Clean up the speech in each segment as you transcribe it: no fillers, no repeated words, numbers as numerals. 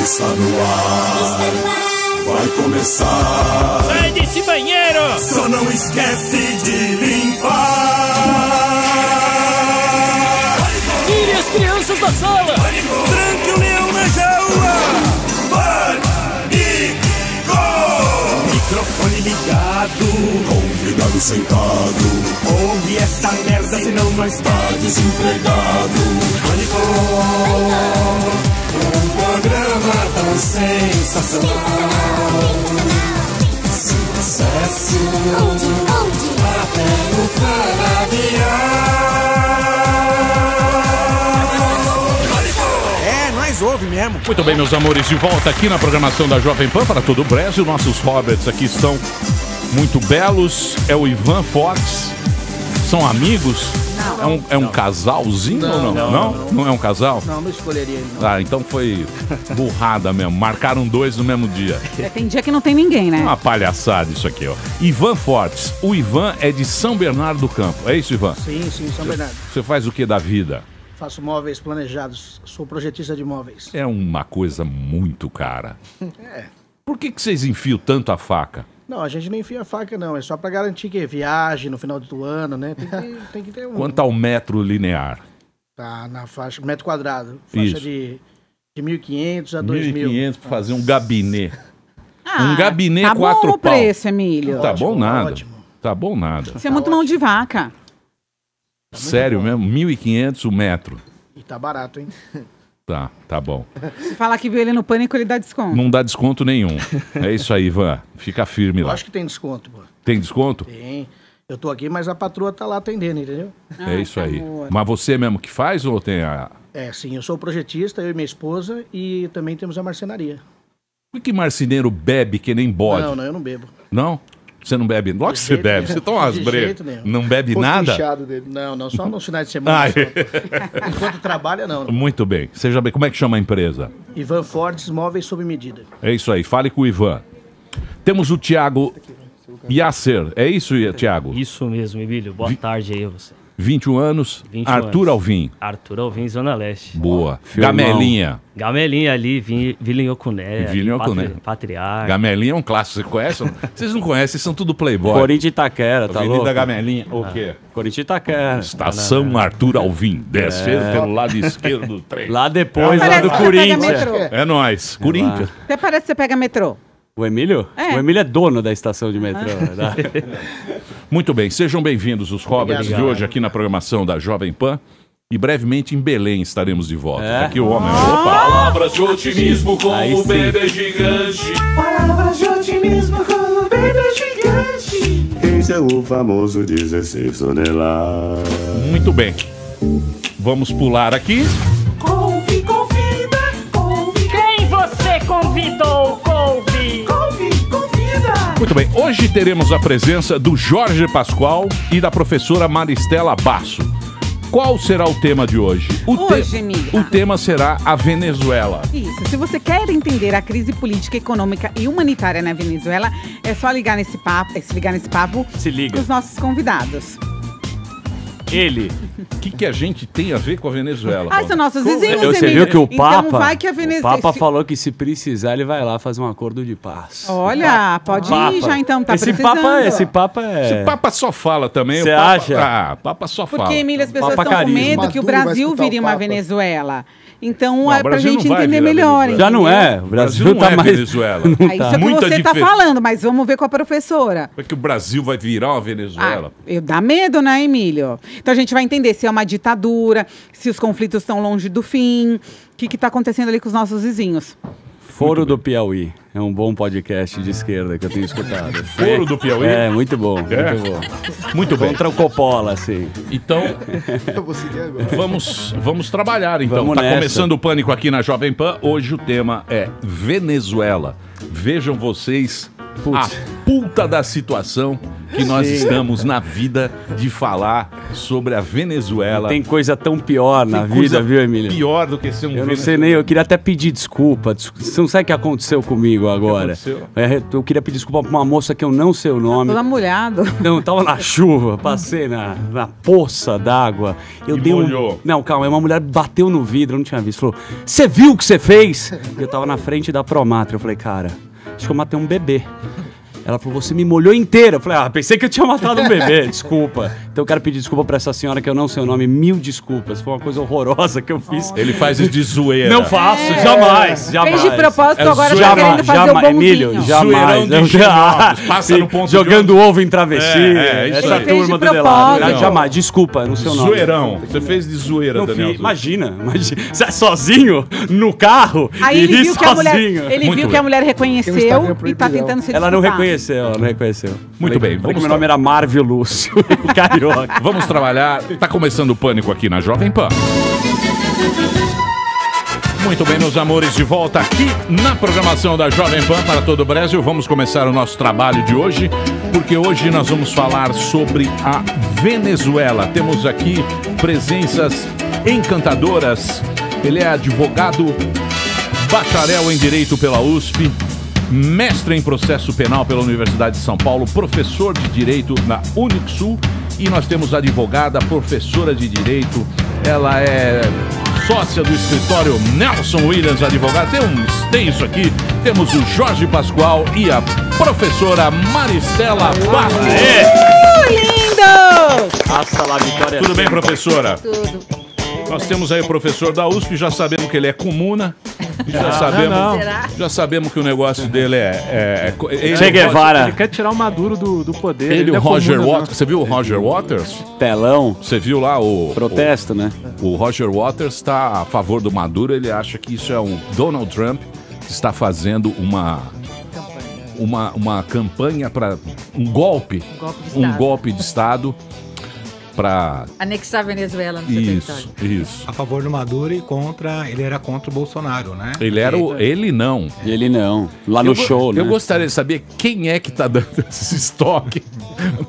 Está no ar, vai começar. Sai desse banheiro! Só não esquece de limpar. Tire as crianças da sala! Tranque o leão na jaula! Pânico! Microfone ligado, convidado sentado. Ouve essa merda, senão nós tá desempregado. Pânico! Um programa tão sensacional. Sucesso até no canavial. É, nós ouve mesmo. Muito bem, meus amores, de volta aqui na programação da Jovem Pan para todo o Brasil. Nossos Roberts aqui estão muito belos. É o Ivan Fox. São amigos? Não. É um casalzinho ou não? Não é um casal? Não escolheria ele, não. Ah, então foi burrada mesmo. Marcaram dois no mesmo dia. Tem dia que não tem ninguém, né? Uma palhaçada isso aqui, ó. Ivan Fortes. O Ivan é de São Bernardo do Campo. É isso, Ivan? Sim, São Bernardo. Você faz o que da vida? Faço móveis planejados. Sou projetista de móveis. É uma coisa muito cara. É. Por que vocês enfiam tanto a faca? Não, a gente não enfia a faca, não. É só pra garantir que viagem no final do ano, né? Tem que ter um... Quanto ao metro linear? Tá na faixa, metro quadrado. Faixa de 1.500 a 2.000. 1.500 pra fazer um gabinete. Ah, Um gabinete tá 4 bom o pau. preço, Emílio. Tá Ótimo, bom nada. ótimo. Tá bom nada. Você é muito mão de vaca. Sério mesmo? 1.500 o metro. E tá barato, hein? Tá bom. Se falar que viu ele no Pânico, ele dá desconto. Não dá desconto nenhum. É isso aí, Ivan. Fica firme Eu lá. acho que tem desconto, pô. Tem desconto? Tem. Eu tô aqui, mas a patroa tá lá atendendo, entendeu? É isso aí. amor. Mas você mesmo que faz ou tem a... É, sim. Eu sou projetista, eu e minha esposa, e também temos a marcenaria. Por que marceneiro bebe que nem bode? Não, eu não bebo. Não? Você não bebe? Logo que você jeito bebe. nenhum. Você toma umas De brejas. jeito nenhum. Não bebe nada? Dele. Não, só nos finais de semana. Ah, Só. Enquanto trabalha, não. Muito bem. Seja bem. Como é que chama a empresa? Ivan Fortes, móveis sob medida. É isso aí. Fale com o Ivan. Temos o Thiago Yasser. É isso, Thiago? Isso mesmo, Emílio. Boa tarde aí a você. 21 anos. 21 Arthur anos. Alvim. Arthur Alvim, Zona Leste. Boa. Firmão. Gamelinha. Gamelinha ali, Vila Inhocuné. Vila Inhocuné. Patriarca. Gamelinha é um clássico. Você conhece? Vocês não conhecem, vocês são tudo playboy. Corinthians Itaquera, tá Avenida louco? Gamelinha. O quê? Corinthians Itaquera. Estação Arthur Alvim. Descer pelo lado esquerdo do trem. Lá depois, lá Parece do que você pega Corinthians. metrô. É nóis. Corinthians. Até parece que você pega metrô. O Emílio? É. O Emílio é dono da estação de metrô, verdade? Muito bem, sejam bem-vindos os Roberts de hoje aqui na programação da Jovem Pan. E brevemente em Belém estaremos de volta. É? Aqui o homem. Palavras de otimismo com Aí o sim. bebê gigante. Palavras de otimismo com o bebê gigante. Esse é o famoso 16 toneladas. Muito bem. Vamos pular aqui. Couve, convida, couve, Quem você convidou, Couve? couve, convida. Muito bem. Hoje teremos a presença do Jorge Pascoal e da professora Maristela Basso. Qual será o tema de hoje? Hoje, Emílio. O tema será a Venezuela. Isso, se você quer entender a crise política, econômica e humanitária na Venezuela, é só ligar nesse papo, Se liga. com os nossos convidados. Ele. O que a gente tem a ver com a Venezuela? Ah, são nossos vizinhos, Você Emílio. viu que o Papa, Então vai que a o Venezuela... Papa falou que se precisar ele vai lá fazer um acordo de paz. Olha, pode Papa. ir já então, tá esse precisando. Esse Papa é... Esse Papa só fala também. Cê o Papa, acha? Ah, Papa só fala. Porque, Emílio, as pessoas Papa estão com carisma. medo que o Maduro vai Brasil escutar vire o uma Papa. Venezuela. Então, Não, é o pra Brasil gente não vai entender virar melhor. Venezuela. Já não é. O O Brasil Brasil não tá é mais... Venezuela. Não Isso é o tá. que Muita você tá diferença. falando, mas vamos ver com a professora. Porque o Brasil vai virar uma Venezuela. Dá medo, né, Emílio? Então a gente vai entender se é uma ditadura, se os conflitos estão longe do fim, o que está acontecendo ali com os nossos vizinhos. Foro do Piauí. É um bom podcast de esquerda que eu tenho escutado. Foro do Piauí? É, muito bom. É? Muito bom. Muito bem. Contra o Coppola, assim. Então, vamos trabalhar, então. Vamos Tá nessa. começando o Pânico aqui na Jovem Pan. Hoje o tema é Venezuela. Vejam vocês a puta da situação que nós estamos na vida de falar sobre a Venezuela. Tem coisa tão pior na vida, viu, Emílio? Pior do que ser um Eu não sei nem, eu queria até pedir desculpa. Você não sabe o que aconteceu comigo agora? Eu queria pedir desculpa pra uma moça que eu não sei o nome. Toda molhado. Não, eu tava na chuva, passei na poça d'água. Eu dei molhou. Não, calma, uma mulher bateu no vidro, eu não tinha visto. Falou, você viu o que você fez? Eu tava na frente da Promatra. Eu falei, cara, acho que eu matei um bebê. Ela falou, você me molhou inteira. Eu falei, pensei que eu tinha matado um bebê, desculpa. Então eu quero pedir desculpa pra essa senhora que eu não sei o nome, 1000 desculpas. Foi uma coisa horrorosa que eu fiz. Ele faz isso de zoeira. Não faço, jamais. Fez de propósito, agora tá querendo fazer o bonzinho. Emílio, jamais. Passa no ponto jogando ovo em travesti. Essa turma do Delado. Jamais, desculpa, no seu nome. Zoeirão. Você fez de zoeira, Daniel. Imagina. Você é sozinho, no carro, aí ele viu sozinho. Viu que a mulher reconheceu e tá tentando se desculpar. Ela não reconheceu. Muito bem. Meu nome era Marvio Lúcio, carioca. Vamos trabalhar. Tá começando o Pânico aqui na Jovem Pan. Muito bem, meus amores, de volta aqui na programação da Jovem Pan para todo o Brasil. Vamos começar o nosso trabalho de hoje, porque hoje nós vamos falar sobre a Venezuela. Temos aqui presenças encantadoras. Ele é advogado, bacharel em Direito pela USP, mestre em Processo Penal pela Universidade de São Paulo, professor de Direito na Unixul, e nós temos a advogada, professora de Direito, ela é sócia do escritório Nelson Williams Advogado. Tem um extenso aqui, temos o Jorge Pascoal e a professora Maricela Barros. Lindos! Nossa, lá, Vitória. Tudo bem, professora? Tudo. Nós temos aí o professor da USP, já sabemos que ele é comuna, já sabemos que o negócio dele Che Guevara. Ele quer tirar o Maduro do poder. Ele, o Roger Waters. Você viu o Roger Waters? Telão. Você viu lá o... Protesto, né? O Roger Waters está a favor do Maduro, ele acha que isso é um Donald Trump que está fazendo uma campanha para um golpe de Estado para anexar a Venezuela no seu território. Isso. A favor do Maduro e ele era contra o Bolsonaro, né? Ele não. Lá no show, né? Eu gostaria de saber quem é que tá dando esse estoque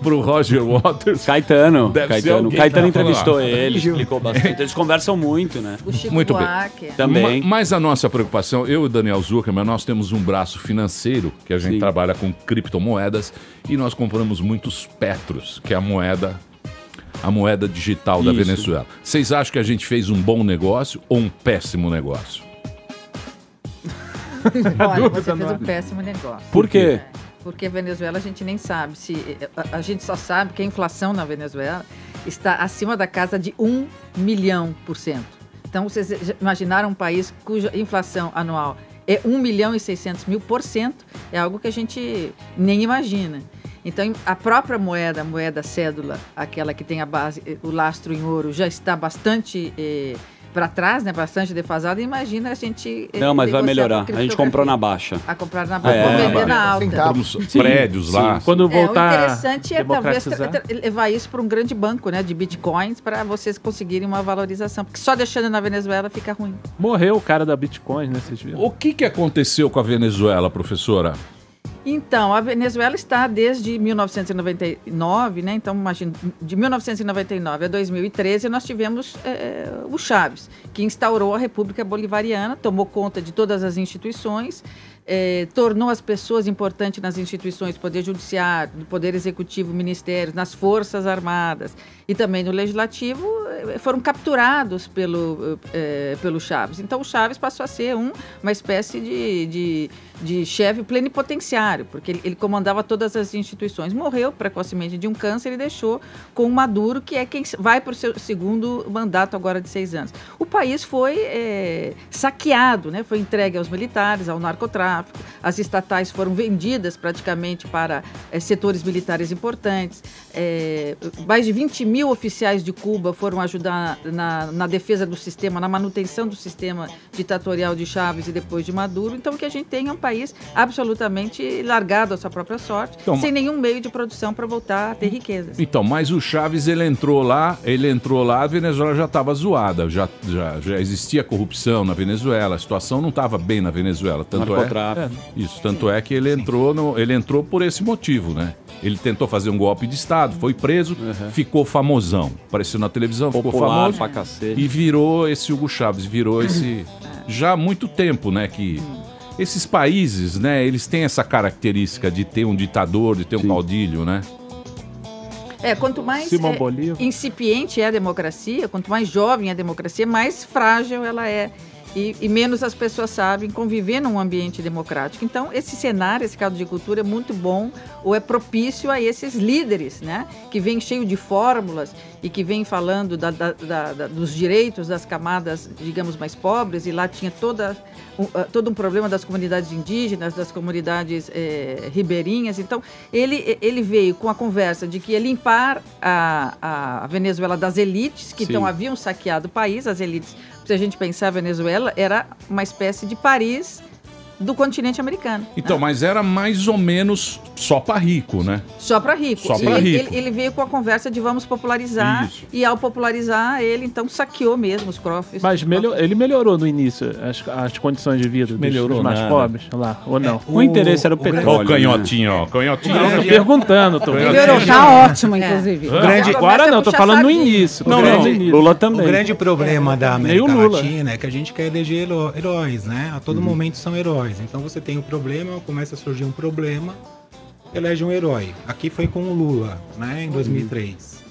pro Roger Waters. Caetano. Caetano tá entrevistou ele, explicou bastante. Eles conversam muito, né? O Chico muito Buarque. bem. Também. Mas a nossa preocupação, eu e o Daniel Zuckerman, nós temos um braço financeiro, que a gente trabalha com criptomoedas, e nós compramos muitos petros, que é a moeda digital da Venezuela. Vocês acham que a gente fez um bom negócio ou um péssimo negócio? Olha, você fez um péssimo negócio. Por quê? Porque a Venezuela a gente nem sabe. A gente só sabe que a inflação na Venezuela está acima da casa de 1 milhão%. Então, vocês imaginaram um país cuja inflação anual é 1.600.000%, é algo que a gente nem imagina. Então, a própria moeda, a moeda cédula, aquela que tem a base, o lastro em ouro, já está bastante para trás, né? Bastante defasada. Imagina a gente... Não, mas vai melhorar. A gente comprou na baixa. A comprar na baixa, vamos vender na alta. Compramos prédios lá. Quando voltar o interessante é talvez levar isso para um grande banco, né? De bitcoins, para vocês conseguirem uma valorização. Porque só deixando na Venezuela fica ruim. Morreu o cara da Bitcoin, né? Vocês viram? O que aconteceu com a Venezuela, professora? Então, a Venezuela está desde 1999, né? Então, imagina, de 1999 a 2013, nós tivemos o Chávez, que instaurou a República Bolivariana, tomou conta de todas as instituições, tornou as pessoas importantes nas instituições, Poder Judiciário, do Poder Executivo, Ministérios, nas Forças Armadas e também no Legislativo, foram capturados pelo Chávez. Então, o Chávez passou a ser uma espécie de chefe plenipotenciário, porque ele comandava todas as instituições. Morreu precocemente de um câncer e deixou com o Maduro, que é quem vai para o seu segundo mandato agora de 6 anos. O país foi saqueado, né? Foi entregue aos militares, ao narcotráfico, as estatais foram vendidas praticamente para setores militares importantes, mais de 20 mil oficiais de Cuba foram ajudar na defesa do sistema, na manutenção do sistema ditatorial de Chávez e depois de Maduro. Então, o que a gente tem é um país absolutamente largado à sua própria sorte, então, sem nenhum meio de produção para voltar a ter riquezas. Então, mas o Chávez, ele entrou lá, a Venezuela já estava zoada, já existia corrupção na Venezuela, a situação não estava bem na Venezuela, tanto é que ele entrou por esse motivo, né? Ele tentou fazer um golpe de Estado, foi preso, ficou famosão. Apareceu na televisão, ficou famoso. Pra cacete. E virou esse Hugo Chávez, virou esse... Já há muito tempo, né, que... Esses países, né, eles têm essa característica de ter um ditador, de ter um caudilho, né? Quanto mais Simão Bolívar. incipiente é a democracia, quanto mais jovem é a democracia, mais frágil ela é. E menos as pessoas sabem conviver num ambiente democrático. Então, esse cenário, esse caldo de cultura é muito bom ou é propício a esses líderes, né? Que vêm cheio de fórmulas e que vêm falando dos direitos das camadas, digamos, mais pobres. E lá tinha todo um problema das comunidades indígenas, das comunidades ribeirinhas. Então, ele veio com a conversa de que ia limpar a Venezuela das elites que então haviam saqueado o país, as elites. Se a gente pensar, a Venezuela era uma espécie de Paris do continente americano. Então, mas era mais ou menos só para rico, né? Só para rico. Só para rico. Ele veio com a conversa de vamos popularizar. Isso. E ao popularizar, ele então saqueou mesmo os cofres. Mas ele melhorou no início as condições de vida dos mais pobres lá, ou não? O interesse era o petróleo. Ó, o canhotinho, ó. Canhotinho. Não, tô perguntando. Melhorou, tá ótimo, inclusive. O grande... Agora não, tô falando no início. Não, Lula também. O grande problema da América Latina é que a gente quer eleger heróis, né? A todo momento são heróis. Então você tem um problema, começa a surgir um problema, elege um herói. Aqui foi com o Lula, né? Em 2003.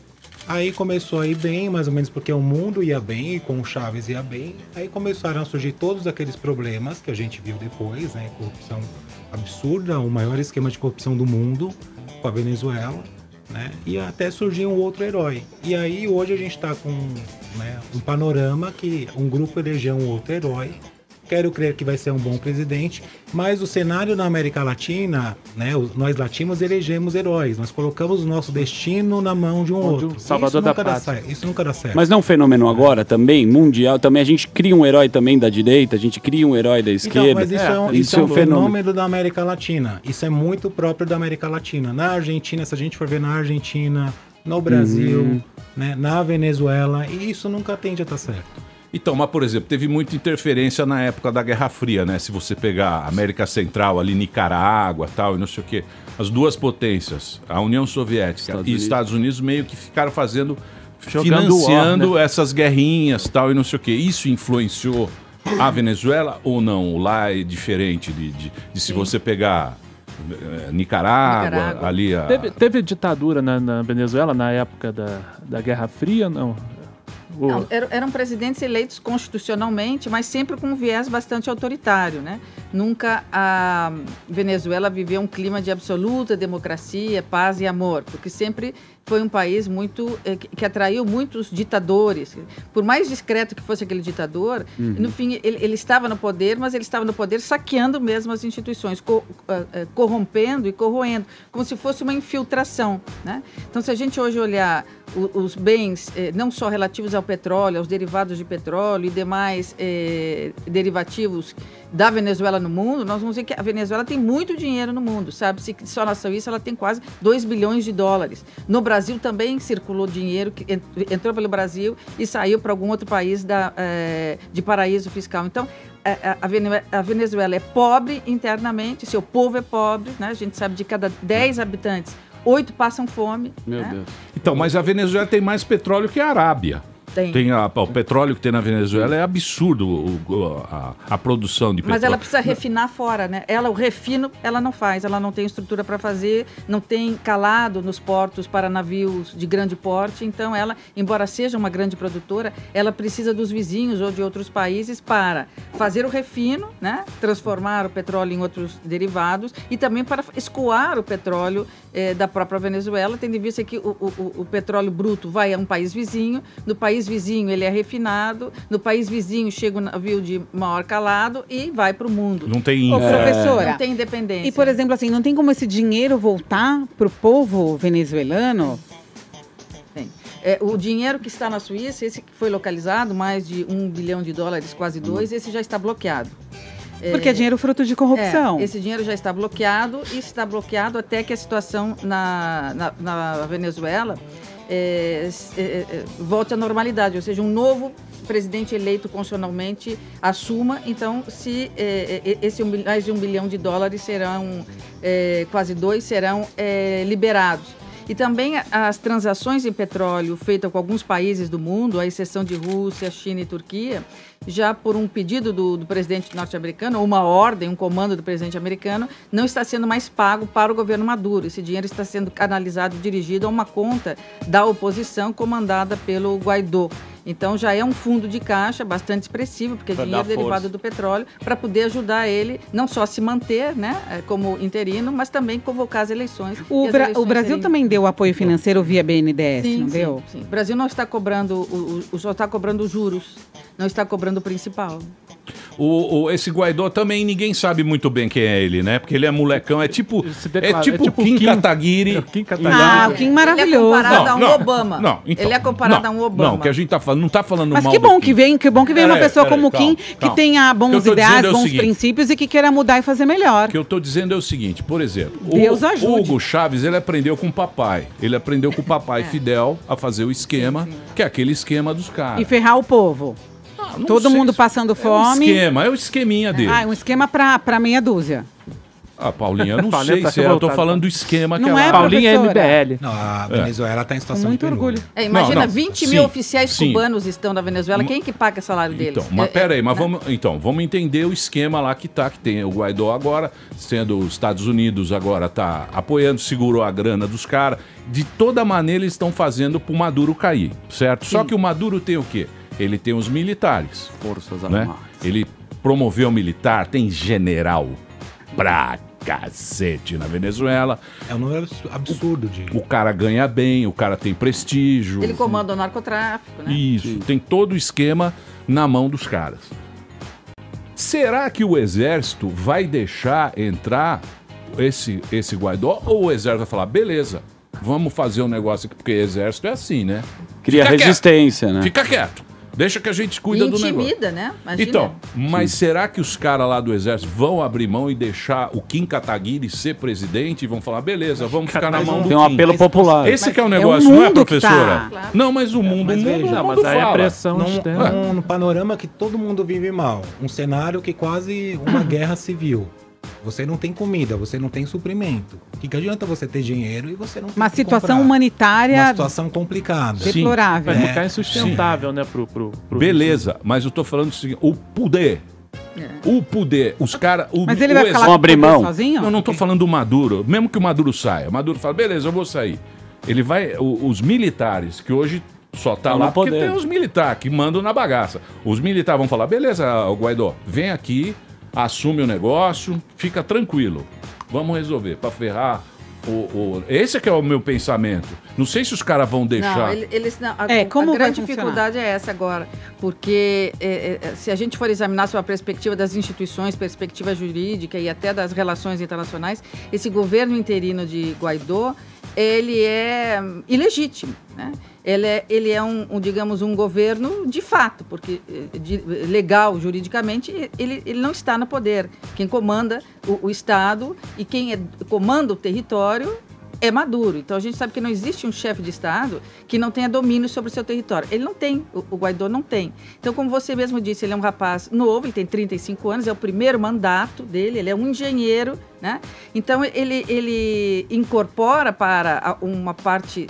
Aí começou a ir bem, mais ou menos porque o mundo ia bem, e com o Chávez ia bem. Aí começaram a surgir todos aqueles problemas que a gente viu depois, né? Corrupção absurda, o maior esquema de corrupção do mundo com a Venezuela, né? E até surgiu um outro herói. E aí hoje a gente está com, né, um panorama que um grupo elegeu um outro herói. Quero crer que vai ser um bom presidente, mas o cenário na América Latina, né, nós latinos elegemos heróis, nós colocamos o nosso destino na mão de um outro. Salvador da pátria. Isso nunca dá certo. Mas não é um fenômeno agora também, mundial, também a gente cria um herói também da direita, a gente cria um herói da esquerda. Então, mas isso é um fenômeno da América Latina, isso é muito próprio da América Latina. Na Argentina, se a gente for ver na Argentina, no Brasil, né, na Venezuela, e isso nunca tende a estar certo. Então, mas por exemplo, teve muita interferência na época da Guerra Fria, né? Se você pegar América Central, ali Nicarágua, tal, e não sei o quê, as duas potências, a União Soviética e Estados Unidos meio que ficaram financiando essas guerrinhas, tal, e não sei o quê. Isso influenciou a Venezuela ou não? Lá é diferente de se você pegar Nicarágua, ali Teve ditadura na Venezuela na época da Guerra Fria, não? Não, eram presidentes eleitos constitucionalmente, mas sempre com um viés bastante autoritário, né? Nunca a Venezuela viveu um clima de absoluta democracia, paz e amor, porque sempre foi um país muito que atraiu muitos ditadores. Por mais discreto que fosse aquele ditador, no fim ele estava no poder, mas ele estava no poder saqueando mesmo as instituições, corrompendo e corroendo, como se fosse uma infiltração, né? Então, se a gente hoje olhar os bens, não só relativos ao petróleo, aos derivados de petróleo e demais derivativos da Venezuela no mundo, nós vamos ver que a Venezuela tem muito dinheiro no mundo, sabe? Se só na Suíça ela tem quase 2 bilhões de dólares. No Brasil também circulou dinheiro que entrou pelo Brasil e saiu para algum outro país de paraíso fiscal. Então, a Venezuela é pobre internamente, seu povo é pobre, né? A gente sabe de cada 10 habitantes, 8 passam fome. Meu Deus. Então, mas a Venezuela tem mais petróleo que a Arábia. O petróleo que tem na Venezuela é absurdo, a produção de petróleo. Mas ela precisa refinar fora, né? O refino, ela não faz, ela não tem estrutura para fazer, não tem calado nos portos para navios de grande porte, então ela, embora seja uma grande produtora, ela precisa dos vizinhos ou de outros países para fazer o refino, né? Transformar o petróleo em outros derivados e também para escoar o petróleo da própria Venezuela, tendo em vista que o petróleo bruto vai a um país vizinho, no país vizinho ele é refinado, no país vizinho chega um navio de maior calado e vai para o mundo. Não tem professora, não tem independência. E, por exemplo, assim, não tem como esse dinheiro voltar para o povo venezuelano? Tem. O dinheiro que está na Suíça, esse que foi localizado, mais de $1 bilhão, quase 2, esse já está bloqueado. Porque é dinheiro fruto de corrupção. Esse dinheiro já está bloqueado e está bloqueado até que a situação na Venezuela volte à normalidade, ou seja, um novo presidente eleito constitucionalmente assuma. Então, se mais de $1 bilhão serão, quase 2 serão liberados. E também as transações em petróleo feitas com alguns países do mundo, à exceção de Rússia, China e Turquia, já por um pedido do presidente norte-americano, ou uma ordem, um comando do presidente americano, não está sendo mais pago para o governo Maduro. Esse dinheiro está sendo canalizado e dirigido a uma conta da oposição comandada pelo Guaidó. Então já é um fundo de caixa bastante expressivo, porque é dinheiro derivado do petróleo, para poder ajudar ele não só a se manter, né, como interino, mas também convocar as eleições. O Brasil também deu apoio financeiro via BNDES, não deu? Sim. O Brasil não está cobrando, só está cobrando juros, não está cobrando o principal. Esse Guaidó também ninguém sabe muito bem quem é ele, né? Porque ele é molecão, é tipo o Kim Kataguiri. O Kim maravilhoso. Ele é comparado a um Obama. Ele é comparado a um Obama. Não, que a gente tá falando, não tá falando mal. Mas que bom que vem uma pessoa como o Kim, que tenha bons ideais, bons princípios e que queira mudar e fazer melhor. O que eu tô dizendo é o seguinte, por exemplo, Deus ajude. O Hugo Chávez, ele aprendeu com o papai. Ele aprendeu com o papai Fidel a fazer o esquema, que é aquele esquema dos caras. E ferrar o povo. Todo mundo passando fome. É o esqueminha dele. Um esquema pra meia dúzia. Paulinha, eu não sei se eu tô falando do esquema que não ela... é, Paulinha é MBL. Não, a Venezuela está em situação muito de orgulho. Imagina, 20 mil oficiais cubanos estão na Venezuela. Quem que paga o salário deles? Então, mas peraí, vamos entender o esquema lá que tem o Guaidó agora, sendo os Estados Unidos agora tá apoiando, segurou a grana dos caras. De toda maneira eles estão fazendo pro Maduro cair, certo? Só que o Maduro tem o quê? Ele tem os militares. Forças Armadas. Armadas. Ele promoveu militar, tem general pra cacete na Venezuela. É um número absurdo de... O cara ganha bem, o cara tem prestígio. Ele comanda o narcotráfico, né? Isso, tem todo o esquema na mão dos caras. Será que o exército vai deixar entrar esse Guaidó? Ou o exército vai falar, beleza, vamos fazer um negócio aqui, porque o exército é assim, né? Cria resistência, né? Fica quieto. Deixa que a gente cuida do negócio. Intimida, né? Imagina. Então, mas será que os caras lá do exército vão abrir mão e deixar o Kim Kataguiri ser presidente e vão falar, beleza, vamos ficar na mão do Kim? Tem um apelo popular. Esse que é o negócio, não é, professora? Tá. Não, mas o mundo, mas aí a pressão num panorama que todo mundo vive mal. Um cenário que quase uma guerra civil. Você não tem comida, você não tem suprimento. O que adianta você ter dinheiro e você não tem uma situação humanitária... Uma situação complicada. Deplorável. Vai ficar insustentável, né? Beleza, mas eu tô falando o seguinte, o poder... O poder, os caras... Mas ele vai falar abrir mão sozinho? Eu não tô falando do Maduro, mesmo que o Maduro saia. O Maduro fala, beleza, eu vou sair. Ele vai... Os militares, que hoje só tá lá porque tem os militares que mandam na bagaça. Os militares vão falar, beleza, Guaidó, vem aqui... Assume o negócio, fica tranquilo. Vamos resolver, para ferrar Esse é que é o meu pensamento. Não sei se os caras vão deixar... A grande dificuldade é essa agora. Porque se a gente for examinar sob a perspectiva das instituições, perspectiva jurídica e até das relações internacionais, esse governo interino de Guaidó, ele é ilegítimo, né? Ele é digamos, um governo de fato, porque legal, juridicamente, ele não está no poder. Quem comanda o Estado e quem comanda o território é Maduro. Então, a gente sabe que não existe um chefe de Estado que não tenha domínio sobre o seu território. Ele não tem, o Guaidó não tem. Então, como você mesmo disse, ele é um rapaz novo, ele tem 35 anos, é o primeiro mandato dele, ele é um engenheiro, né? Então, ele incorpora para uma parte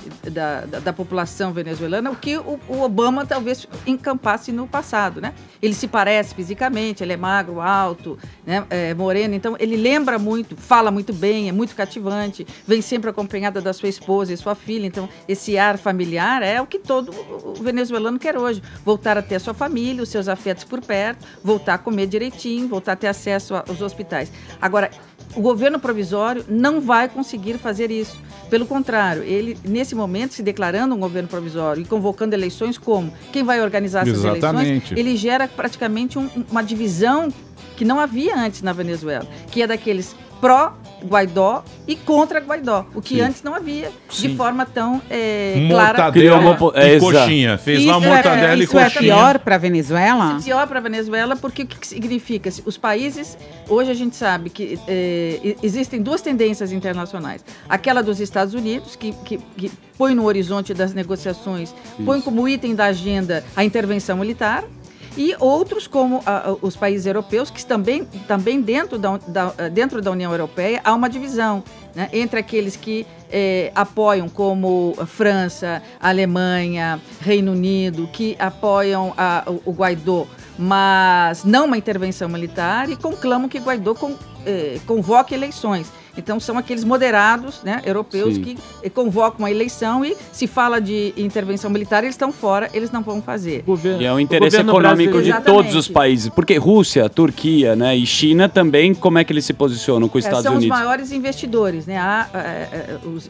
da população venezuelana o que o Obama talvez encampasse no passado, né? Ele se parece fisicamente, ele é magro, alto, né? Moreno, então ele lembra muito, fala muito bem, é muito cativante, vem sempre acompanhada da sua esposa e sua filha, então esse ar familiar é o que todo venezuelano quer hoje, voltar a ter a sua família, os seus afetos por perto, voltar a comer direitinho, voltar a ter acesso aos hospitais. Agora, o governo provisório não vai conseguir fazer isso. Pelo contrário, ele, nesse momento, se declarando um governo provisório e convocando eleições como quem vai organizar essas eleições, ele gera praticamente uma divisão que não havia antes na Venezuela, que é daqueles pró Guaidó e contra Guaidó, o que Sim. antes não havia Sim. de forma tão clara. Mortadela e coxinha. Fez lá mortadela e coxinha. Isso é pior para a Venezuela? Isso é pior para a Venezuela porque o que significa? Os países, hoje a gente sabe que existem duas tendências internacionais. Aquela dos Estados Unidos, que põe no horizonte das negociações, põe como item da agenda a intervenção militar, e outros, como os países europeus, que também dentro da União Europeia há uma divisão, né, entre aqueles que apoiam, como a França, a Alemanha, Reino Unido, que apoiam o Guaidó, mas não uma intervenção militar, e conclamam que Guaidó convoque eleições. Então, são aqueles moderados, né, europeus, Sim. que convocam a eleição, e se fala de intervenção militar, eles estão fora, eles não vão fazer. E é o interesse econômico de todos os países. Porque Rússia, Turquia, né, e China também, como é que eles se posicionam com os Estados Unidos? Unidos? São os maiores investidores, né?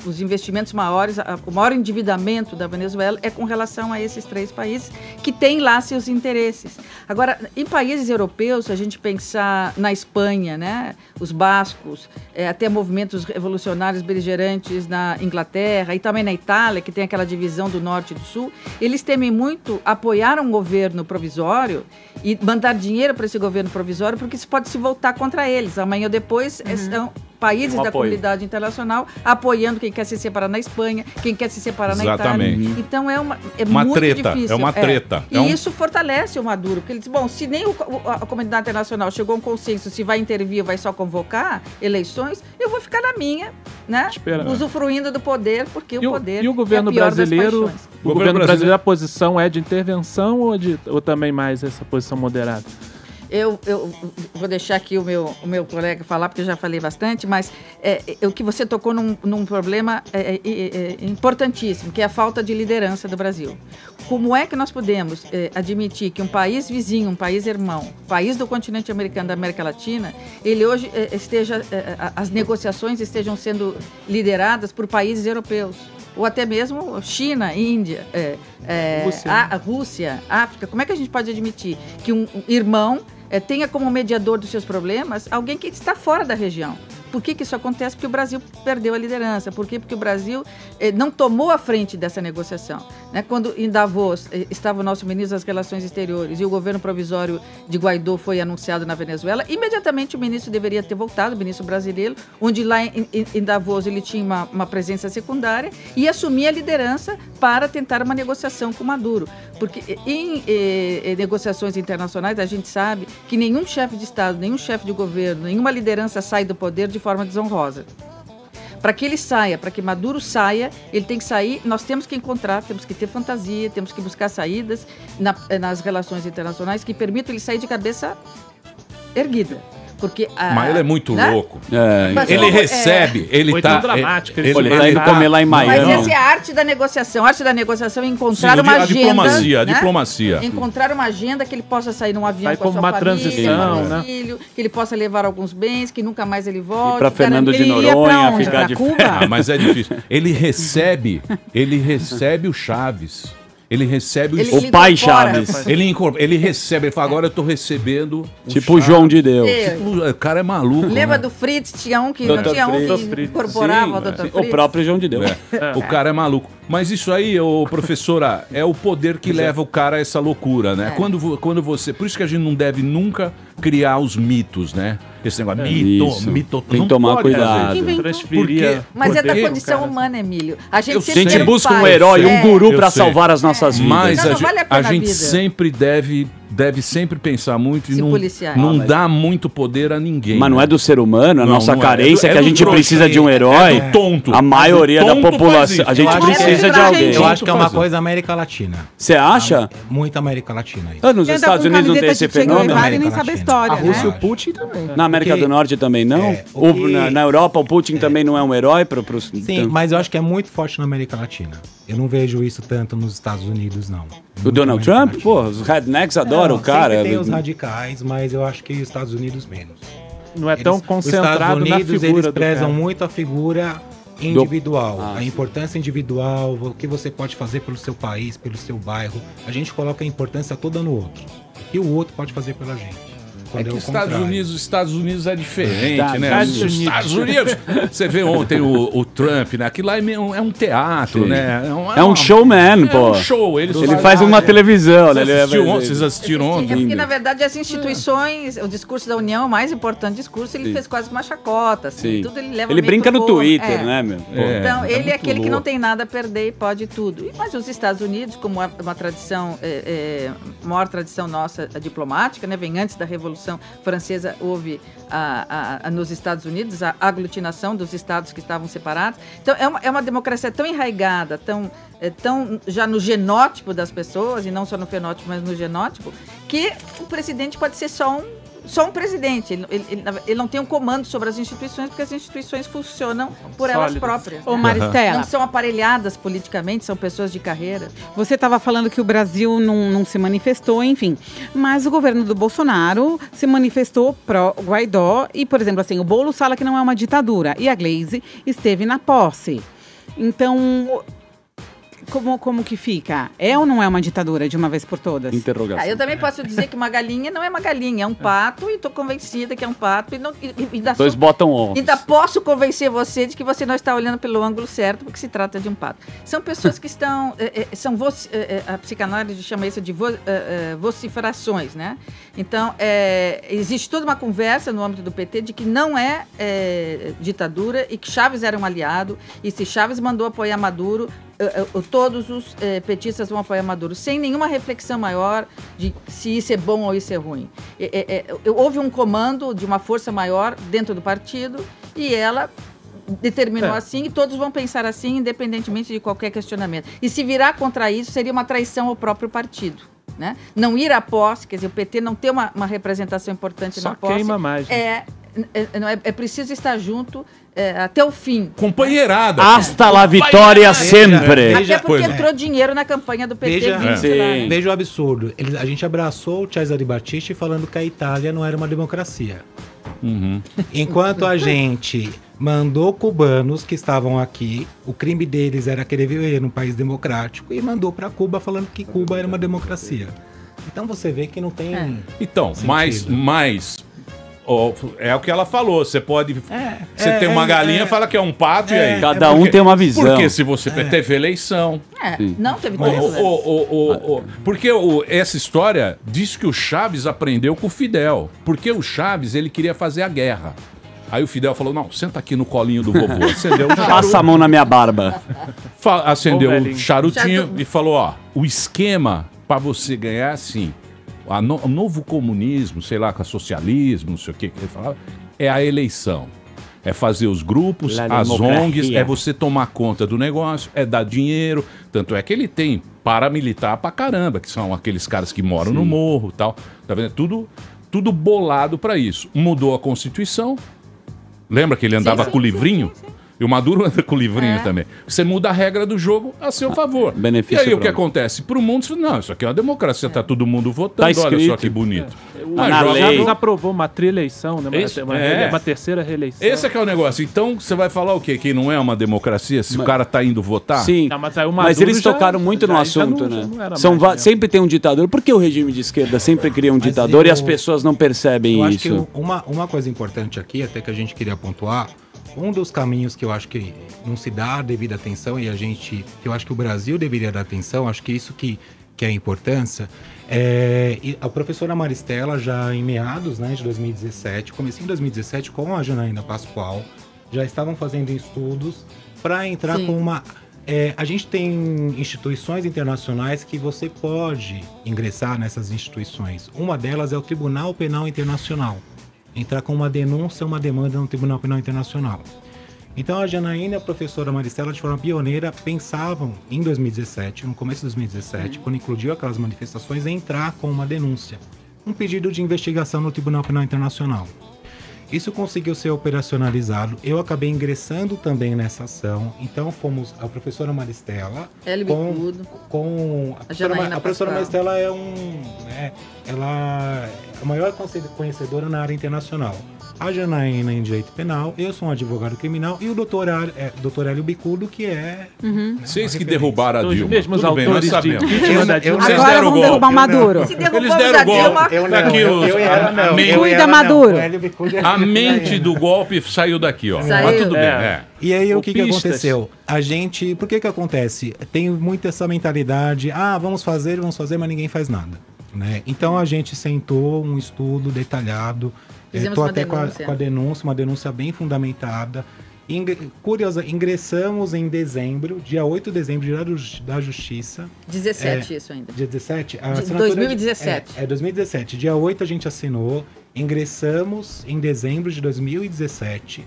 Os investimentos maiores, o maior endividamento da Venezuela é com relação a esses três países, que têm lá seus interesses. Agora, em países europeus, se a gente pensar na Espanha, né, os bascos, até movimentos revolucionários beligerantes na Inglaterra e também na Itália, que tem aquela divisão do norte e do sul, eles temem muito apoiar um governo provisório e mandar dinheiro para esse governo provisório, porque isso pode se voltar contra eles. Amanhã ou depois são países da comunidade internacional apoiando quem quer se separar na Espanha, quem quer se separar na Itália. Então é muito treta, difícil. É uma treta. E isso fortalece o Maduro, porque ele diz, bom, se nem a comunidade internacional chegou a um consenso se vai intervir ou vai só convocar eleições, eu vou ficar na minha, né? Usufruindo do poder, porque o poder e o governo é a pior brasileiro, das paixões. o governo brasileiro, a posição é de intervenção ou também mais essa posição moderada? Eu vou deixar aqui o meu colega falar, porque eu já falei bastante, mas o que você tocou num problema importantíssimo, que é a falta de liderança do Brasil. Como é que nós podemos admitir que um país vizinho, um país irmão, país do continente americano, da América Latina, ele hoje as negociações estejam sendo lideradas por países europeus? Ou até mesmo China, Índia, Rússia, África. Como é que a gente pode admitir que um irmão tenha como mediador dos seus problemas alguém que está fora da região? Por que isso acontece? Porque o Brasil perdeu a liderança. Por quê? Porque o Brasil não tomou a frente dessa negociação. Né? Quando em Davos estava o nosso ministro das Relações Exteriores e o governo provisório de Guaidó foi anunciado na Venezuela, imediatamente o ministro deveria ter voltado, o ministro brasileiro, onde lá em Davos ele tinha uma presença secundária e assumia a liderança para tentar uma negociação com Maduro. Porque em negociações internacionais a gente sabe que nenhum chefe de Estado, nenhum chefe de governo, nenhuma liderança sai do poder de forma desonrosa. Para que ele saia, para que Maduro saia, ele tem que sair, nós temos que encontrar, temos que ter fantasia, temos que buscar saídas nas relações internacionais que permitam ele sair de cabeça erguida. Porque mas ele é muito louco. Ele recebe, ele foi tá... tão dramático. Ele tá indo comer lá em Miami. Mas essa é a arte da negociação. A arte da negociação é encontrar uma agenda. A diplomacia. Encontrar uma agenda que ele possa sair num avião com a sua uma família, transição, com o filho, que ele possa levar alguns bens, que nunca mais ele volte. Para Fernando de Noronha ficar de Cuba? Mas é difícil. Ele recebe o Chaves. Ele recebe o pai Chaves. Ele recebe, ele fala, agora eu tô recebendo tipo o João de Deus. O cara é maluco. Lembra né? do Fritz? Tinha um que não tinha um que incorporava o Dr. Fritz. O próprio João de Deus. O cara é maluco. Mas isso aí, professora, é o poder que leva o cara a essa loucura, né? Quando você... Por isso que a gente não deve nunca criar os mitos, né? Esse negócio, mito, tem que tomar cuidado. Mas é da condição humana, Emílio. A gente busca um herói, um guru para salvar as nossas vidas. Mas a gente sempre deve sempre pensar muito e não dá muito poder a ninguém. Mas não é do ser humano, a nossa carência que a gente precisa de um herói. É do tonto. A maioria da população. A gente precisa de alguém. Eu acho que é uma coisa América Latina. Você acha? Muita América Latina. Nos Estados Unidos não tem esse fenômeno? E nem sabe a história, a Rússia e o Putin também. Na América do Norte também não? Na Europa o Putin também não é um herói? Sim, mas eu acho que é muito forte na América Latina. Eu não vejo isso tanto nos Estados Unidos, não. O Donald Trump? Pô, os rednecks adoram o cara. Tem os radicais, mas eu acho que os Estados Unidos menos. Não é tão concentrado na figura. Os Estados Unidos, eles prezam muito a figura individual, a importância individual, o que você pode fazer pelo seu país, pelo seu bairro. A gente coloca a importância toda no outro. O que o outro pode fazer pela gente. quando que é o os Estados contrário. Unidos é diferente, Estados né? Unidos. Os Estados Unidos. Você vê ontem o Trump, né? Aquilo lá é um teatro, Sim. né? É um showman, pô. É um show. Ele faz uma televisão, né? Vocês assistiram É ontem? porque, na verdade, as instituições, o discurso da União, o mais importante discurso, ele Sim. fez quase que uma chacota. Assim, Sim. tudo ele leva Ele meio brinca pro no humor. Twitter, né, meu? Pô. Então, ele é muito aquele que não louco. tem nada a perder e pode tudo. Mas os Estados Unidos, como uma tradição, maior tradição nossa diplomática, né, vem antes da Revolução Francesa, houve nos Estados Unidos a aglutinação dos estados que estavam separados. Então, é uma democracia tão enraigada, tão já no genótipo das pessoas, e não só no fenótipo, mas no genótipo, que o presidente pode ser só um presidente. Ele não tem um comando sobre as instituições, porque as instituições funcionam por elas próprias. Ô, né? Maristela. Não são aparelhadas politicamente, são pessoas de carreira. Você estava falando que o Brasil não se manifestou, enfim. Mas o governo do Bolsonaro se manifestou pró-Guaidó. E, por exemplo, assim, o Boulos fala que não é uma ditadura. E a Gleisi esteve na posse. Então, como que fica? É ou não é uma ditadura de uma vez por todas? Interrogação. Eu também posso dizer que uma galinha não é uma galinha, é um pato, e estou convencida que é um pato. Dois botam ovos. Ainda posso convencer você de que você não está olhando pelo ângulo certo, porque se trata de um pato. São pessoas que estão... a psicanálise chama isso de vociferações, né? Então, existe toda uma conversa no âmbito do PT de que não é ditadura e que Chaves era um aliado, e se Chaves mandou apoiar Maduro, todos os petistas vão apoiar Maduro, sem nenhuma reflexão maior de se isso é bom ou isso é ruim. Houve um comando de uma força maior dentro do partido e ela determinou assim, e todos vão pensar assim, independentemente de qualquer questionamento. E se virar contra isso, seria uma traição ao próprio partido. Né? Não ir à posse, quer dizer, o PT não ter uma representação importante Só na posse. queima mais, né? É preciso estar junto até o fim. Companheirada. Hasta la vitória sempre. Até porque entrou dinheiro na campanha do PT. Veja o absurdo. A gente abraçou o Cesare Battisti falando que a Itália não era uma democracia. Enquanto a gente mandou cubanos que estavam aqui, o crime deles era querer viver num país democrático, e mandou para Cuba falando que Cuba era uma democracia. Então você vê que não tem... Então, mas é o que ela falou. Você pode... Você tem uma galinha, fala que é um pato, e aí? Cada um tem uma visão. Porque se você teve eleição... Não teve eleição. Porque essa história diz que o Chaves aprendeu com o Fidel. Porque o Chaves, ele queria fazer a guerra. Aí o Fidel falou, não, senta aqui no colinho do vovô. Acendeu um charuto. Passa a mão na minha barba. Acendeu um charutinho e falou, ó, o esquema pra você ganhar é assim. O novo comunismo, sei lá, com socialismo, não sei o que ele falava, é a eleição. É fazer os grupos, as ONGs, é você tomar conta do negócio, é dar dinheiro. Tanto é que ele tem paramilitar pra caramba, que são aqueles caras que moram no morro e tal. Tá vendo? Tudo bolado pra isso. Mudou a Constituição. Lembra que ele andava com o livrinho? E o Maduro anda com o livrinho também. Você muda a regra do jogo a seu favor. Benefício e aí o que próprio. acontece? Pro mundo, não, isso aqui é uma democracia, tá todo mundo votando, Tá olha só escrito. que bonito. O Chaves aprovou uma trilha-eleição, né? Uma terceira reeleição. Esse é que é o negócio. Então, você vai falar o quê? Que não é uma democracia se o cara tá indo votar? Sim, Não, mas aí o mas Maduro eles tocaram muito no assunto, não né? era São mais, né? sempre tem um ditador. Por que o regime de esquerda sempre cria um ditador e as pessoas não percebem Eu acho isso? que uma coisa importante aqui, até que a gente queria pontuar, um dos caminhos que eu acho que não se dá a devida atenção, e que eu acho que o Brasil deveria dar atenção, acho que isso que é a importância, e a professora Maristela, já em meados, né, de 2017, comecinho em 2017, com a Janaína Pascoal, já estavam fazendo estudos para entrar com uma... a gente tem instituições internacionais que você pode ingressar nessas instituições. Uma delas é o Tribunal Penal Internacional. Entrar com uma denúncia, uma demanda no Tribunal Penal Internacional. Então a Janaína e a professora Maristela, de forma pioneira, pensavam em 2017, no começo de 2017, quando incluiu aquelas manifestações, em entrar com uma denúncia, um pedido de investigação no Tribunal Penal Internacional. Isso conseguiu ser operacionalizado. Eu acabei ingressando também nessa ação. Então fomos a professora Maristela a professora Janaína Maristela ela é a maior conhecedora na área internacional. A Janaína em Direito Penal, eu sou um advogado criminal e o doutor Hélio Bicudo, que é... Vocês que derrubaram a Dilma. Os mesmos Tudo bem, autores nós de sabemos. impeachment da Dilma. Vocês Agora deram vamos golpe. derrubar o Maduro. Se derrubamos Eles deram a Dilma, golpe. Daqui Cuida, Maduro. A mente do golpe saiu daqui, ó. Saiu. Mas tudo bem, E aí, o que Golpistas. aconteceu? A gente... Por que acontece? Tem muito essa mentalidade, vamos fazer, mas ninguém faz nada. Né? Então, a gente sentou um estudo detalhado. Fizemos Estou uma até denúncia. com a denúncia, uma denúncia bem fundamentada. Curiosa, ingressamos em dezembro, dia 8 de dezembro, da Justiça. 17 isso ainda. Dia 17? A De assinatura 2017. 2017. Dia 8 a gente assinou, ingressamos em dezembro de 2017.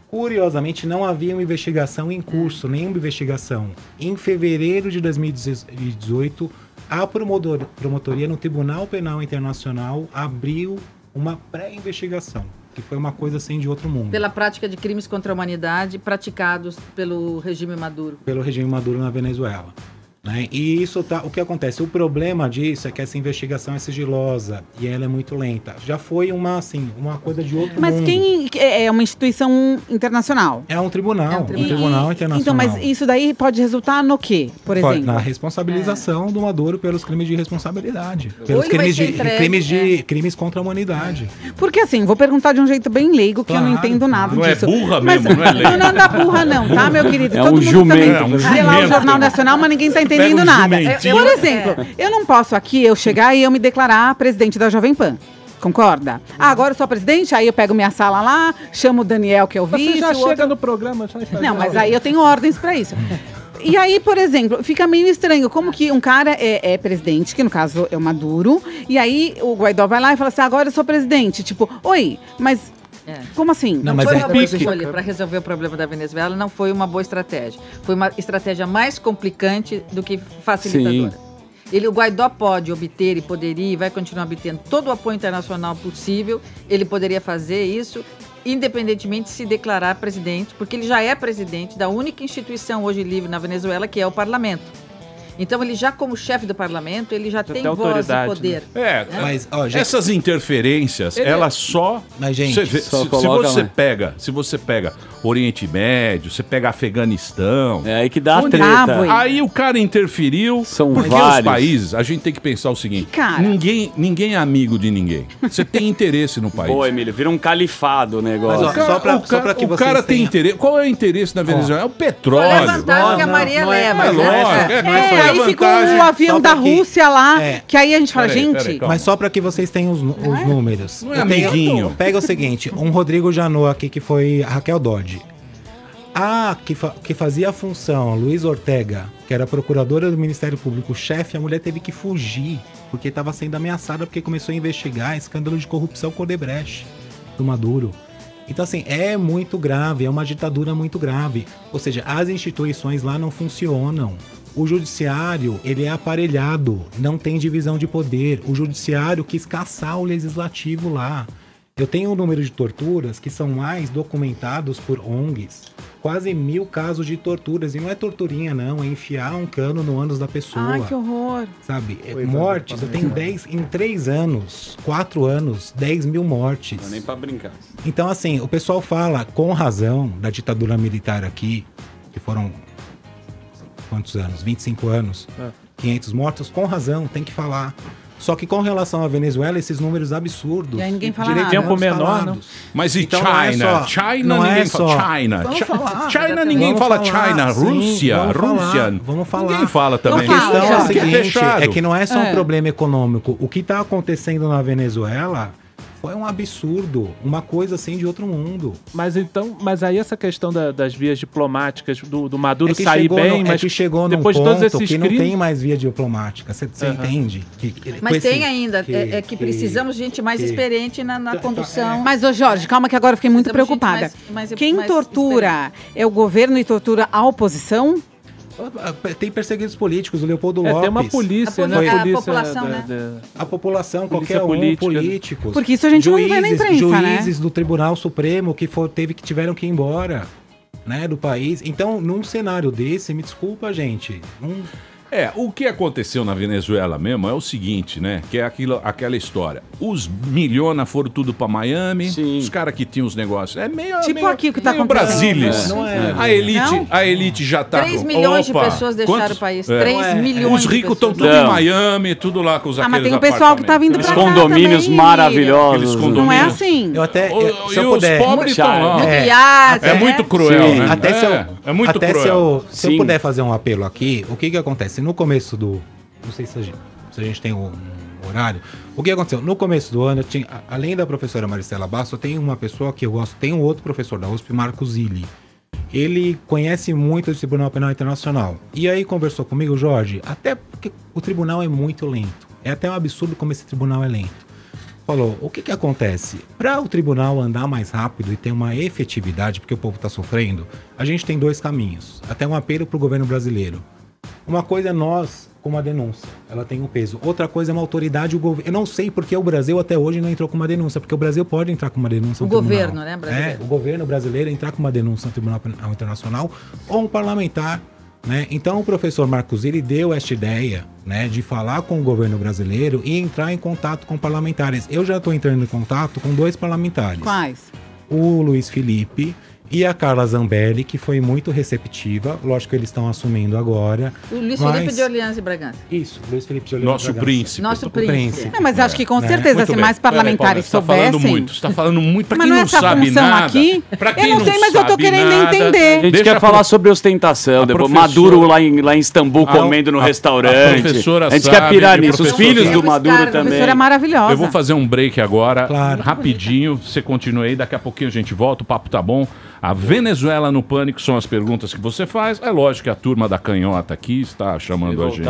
Curiosamente, não havia uma investigação em curso, nenhuma investigação. Em fevereiro de 2018, a promotoria no Tribunal Penal Internacional abriu uma pré-investigação, que foi uma coisa assim de outro mundo. Pela prática de crimes contra a humanidade praticados pelo regime Maduro. Pelo regime Maduro na Venezuela. Né? E isso o que acontece? O problema disso é que essa investigação é sigilosa e ela é muito lenta. Já foi uma coisa de outro mundo. Mas quem é uma instituição internacional? É um tribunal, um tribunal internacional. Então, mas isso daí pode resultar no quê, por exemplo? Na responsabilização do Maduro pelos crimes de responsabilidade. Pelos Ou ele vai ser entregue, crimes contra a humanidade. Porque assim, vou perguntar de um jeito bem leigo, que eu não entendo nada Não disso. é burra Mas, mesmo, não é leigo. Não anda burra não, tá, meu querido? É um jumento. Vê lá o Jornal Nacional, mas ninguém tá entendendo Pega um nada. jumentinho. Por exemplo, eu não posso aqui, eu chegar e eu me declarar presidente da Jovem Pan. Concorda? Agora eu sou a presidente, aí eu pego minha sala lá, chamo o Daniel, que é o vice. Você já o chega outro... no programa, já está. Não, mas aí eu tenho ordens pra isso. E aí, por exemplo, fica meio estranho, como que um cara é presidente, que no caso é o Maduro, e aí o Guaidó vai lá e fala assim, agora eu sou presidente. Tipo, oi, mas... Como assim? Não foi uma boa escolha para resolver o problema da Venezuela, não foi uma boa estratégia. Foi uma estratégia mais complicante do que facilitadora. O Guaidó pode obter e poderia e vai continuar obtendo todo o apoio internacional possível. Ele poderia fazer isso, independentemente de se declarar presidente, porque ele já é presidente da única instituição hoje livre na Venezuela, que é o parlamento. Então, ele já como chefe do parlamento, ele já tem voz e poder. Né? Mas, essas interferências, elas só... Mas, gente, se você pega Oriente Médio, você pega Afeganistão... É aí que dá a treta. Aí o cara interferiu, porque vários. os países, a gente tem que pensar o seguinte, ninguém é amigo de ninguém. Você tem interesse no país. Pô, Emílio, vira um califado o negócio. Mas, O cara tem interesse. Qual é o interesse na Venezuela? É o petróleo. Qual é a vantagem que a Maria leva? É lógico. Aí ficou o avião da Rússia lá, que aí a gente fala, gente... Mas só para que vocês tenham os números. Não é amiguinho. Pega o seguinte, um Rodrigo Janot aqui, que foi a Raquel Dodge. Que fazia a função, Luiz Ortega, que era procuradora do Ministério Público, chefe, a mulher teve que fugir, porque estava sendo ameaçada, porque começou a investigar escândalo de corrupção com o Odebrecht, do Maduro. Então, assim, é muito grave, é uma ditadura muito grave. Ou seja, as instituições lá não funcionam. O judiciário, ele é aparelhado, não tem divisão de poder. O judiciário quis caçar o legislativo lá. Eu tenho um número de torturas que são mais documentados por ONGs. Quase 1000 casos de torturas. E não é torturinha, não. É enfiar um cano no ânus da pessoa. Ai, que horror. Sabe? Mortes. Eu tenho em 3 anos, 4 anos, 10 mil mortes. Não é nem pra brincar. Então, assim, o pessoal fala, com razão, da ditadura militar aqui, que foram... Quantos anos? 25 anos. 500 mortos, com razão, tem que falar. Só que com relação à Venezuela, esses números absurdos... E aí ninguém fala nada. Tempo menor, não? Mas e então, China? China ninguém fala China. Rússia. Vamos falar. Ninguém fala também. A questão é o seguinte, fechado. é que não é só um problema econômico. O que está acontecendo na Venezuela... Foi um absurdo, uma coisa assim de outro mundo. Mas aí essa questão das vias diplomáticas do Maduro sair bem, mas que chegou depois num de todos ponto esses que crimes... não tem mais via diplomática, você entende? Mas tem ainda, que precisamos de gente mais experiente na condução. Mas, ô Jorge, calma que agora eu fiquei muito preocupada. Quem tortura é o governo e tortura a oposição? Tem perseguidos políticos, o Leopoldo Lopes. Tem uma polícia, né? A população, né? A população, polícia qualquer política. Políticos. Porque isso a gente não vê na imprensa, juízes né? do Tribunal Supremo que tiveram que ir embora, né, do país. Então, num cenário desse, me desculpa, gente, O que aconteceu na Venezuela mesmo é o seguinte, né? Que é aquela história. Os milhões foram tudo pra Miami, os caras que tinham os negócios. É meio aqui o que tá meio acontecendo. Brasília. A elite já tá... 3 milhões de pessoas deixaram o país. 3 milhões Os ricos estão tudo em Miami, tudo lá com os mas tem o pessoal que tá vindo pra cá condomínios também, maravilhosos. Não é assim. Eu até... Se eu puder... Os pobres estão lá. É muito cruel, né? Até muito cruel. Se eu puder fazer um apelo aqui, o que acontece? No começo do... Não sei se a gente tem um horário. O que aconteceu? No começo do ano, além da professora Maristela Basso, tem uma pessoa que eu gosto, tem um outro professor da USP, Marco Zilli. Ele conhece muito o Tribunal Penal Internacional. E aí conversou comigo, Jorge, até porque o tribunal é muito lento. É até um absurdo como esse tribunal é lento. Falou, o que acontece? Para o tribunal andar mais rápido e ter uma efetividade, porque o povo está sofrendo, a gente tem 2 caminhos. Até um apelo para o governo brasileiro. Uma coisa é nós, com uma denúncia, ela tem um peso. Outra coisa é uma autoridade, o governo. Eu não sei porque o Brasil até hoje não entrou com uma denúncia, porque o Brasil pode entrar com uma denúncia no tribunal. Governo, né, brasileiro? O governo brasileiro entrar com uma denúncia no Tribunal Penal Internacional ou um parlamentar, né? Então o professor Marcos Zilli deu esta ideia, né, de falar com o governo brasileiro e entrar em contato com parlamentares. Eu já estou entrando em contato com 2 parlamentares. Quais? O Luiz Felipe e a Carla Zambelli, que foi muito receptiva. Lógico que eles estão assumindo agora. O Luiz Felipe de Orleans e Bragança. Isso, Luiz Felipe de Orleans Nosso príncipe. Nosso príncipe. Mas acho que com certeza, se mais parlamentares soubessem... Você tá falando muito, pra mas quem não não sabe nada. Aqui, pra quem eu não sei, mas eu tô querendo entender. A gente quer falar sobre ostentação, depois Maduro lá em Istambul comendo no restaurante. A gente quer pirar nisso. Os filhos do Maduro também. A professora é maravilhosa. Eu vou fazer um break agora, rapidinho. Você continua aí, daqui a pouquinho a gente volta, o papo tá bom. A Venezuela no Pânico são as perguntas que você faz. É lógico que a turma da canhota aqui está chamando a gente.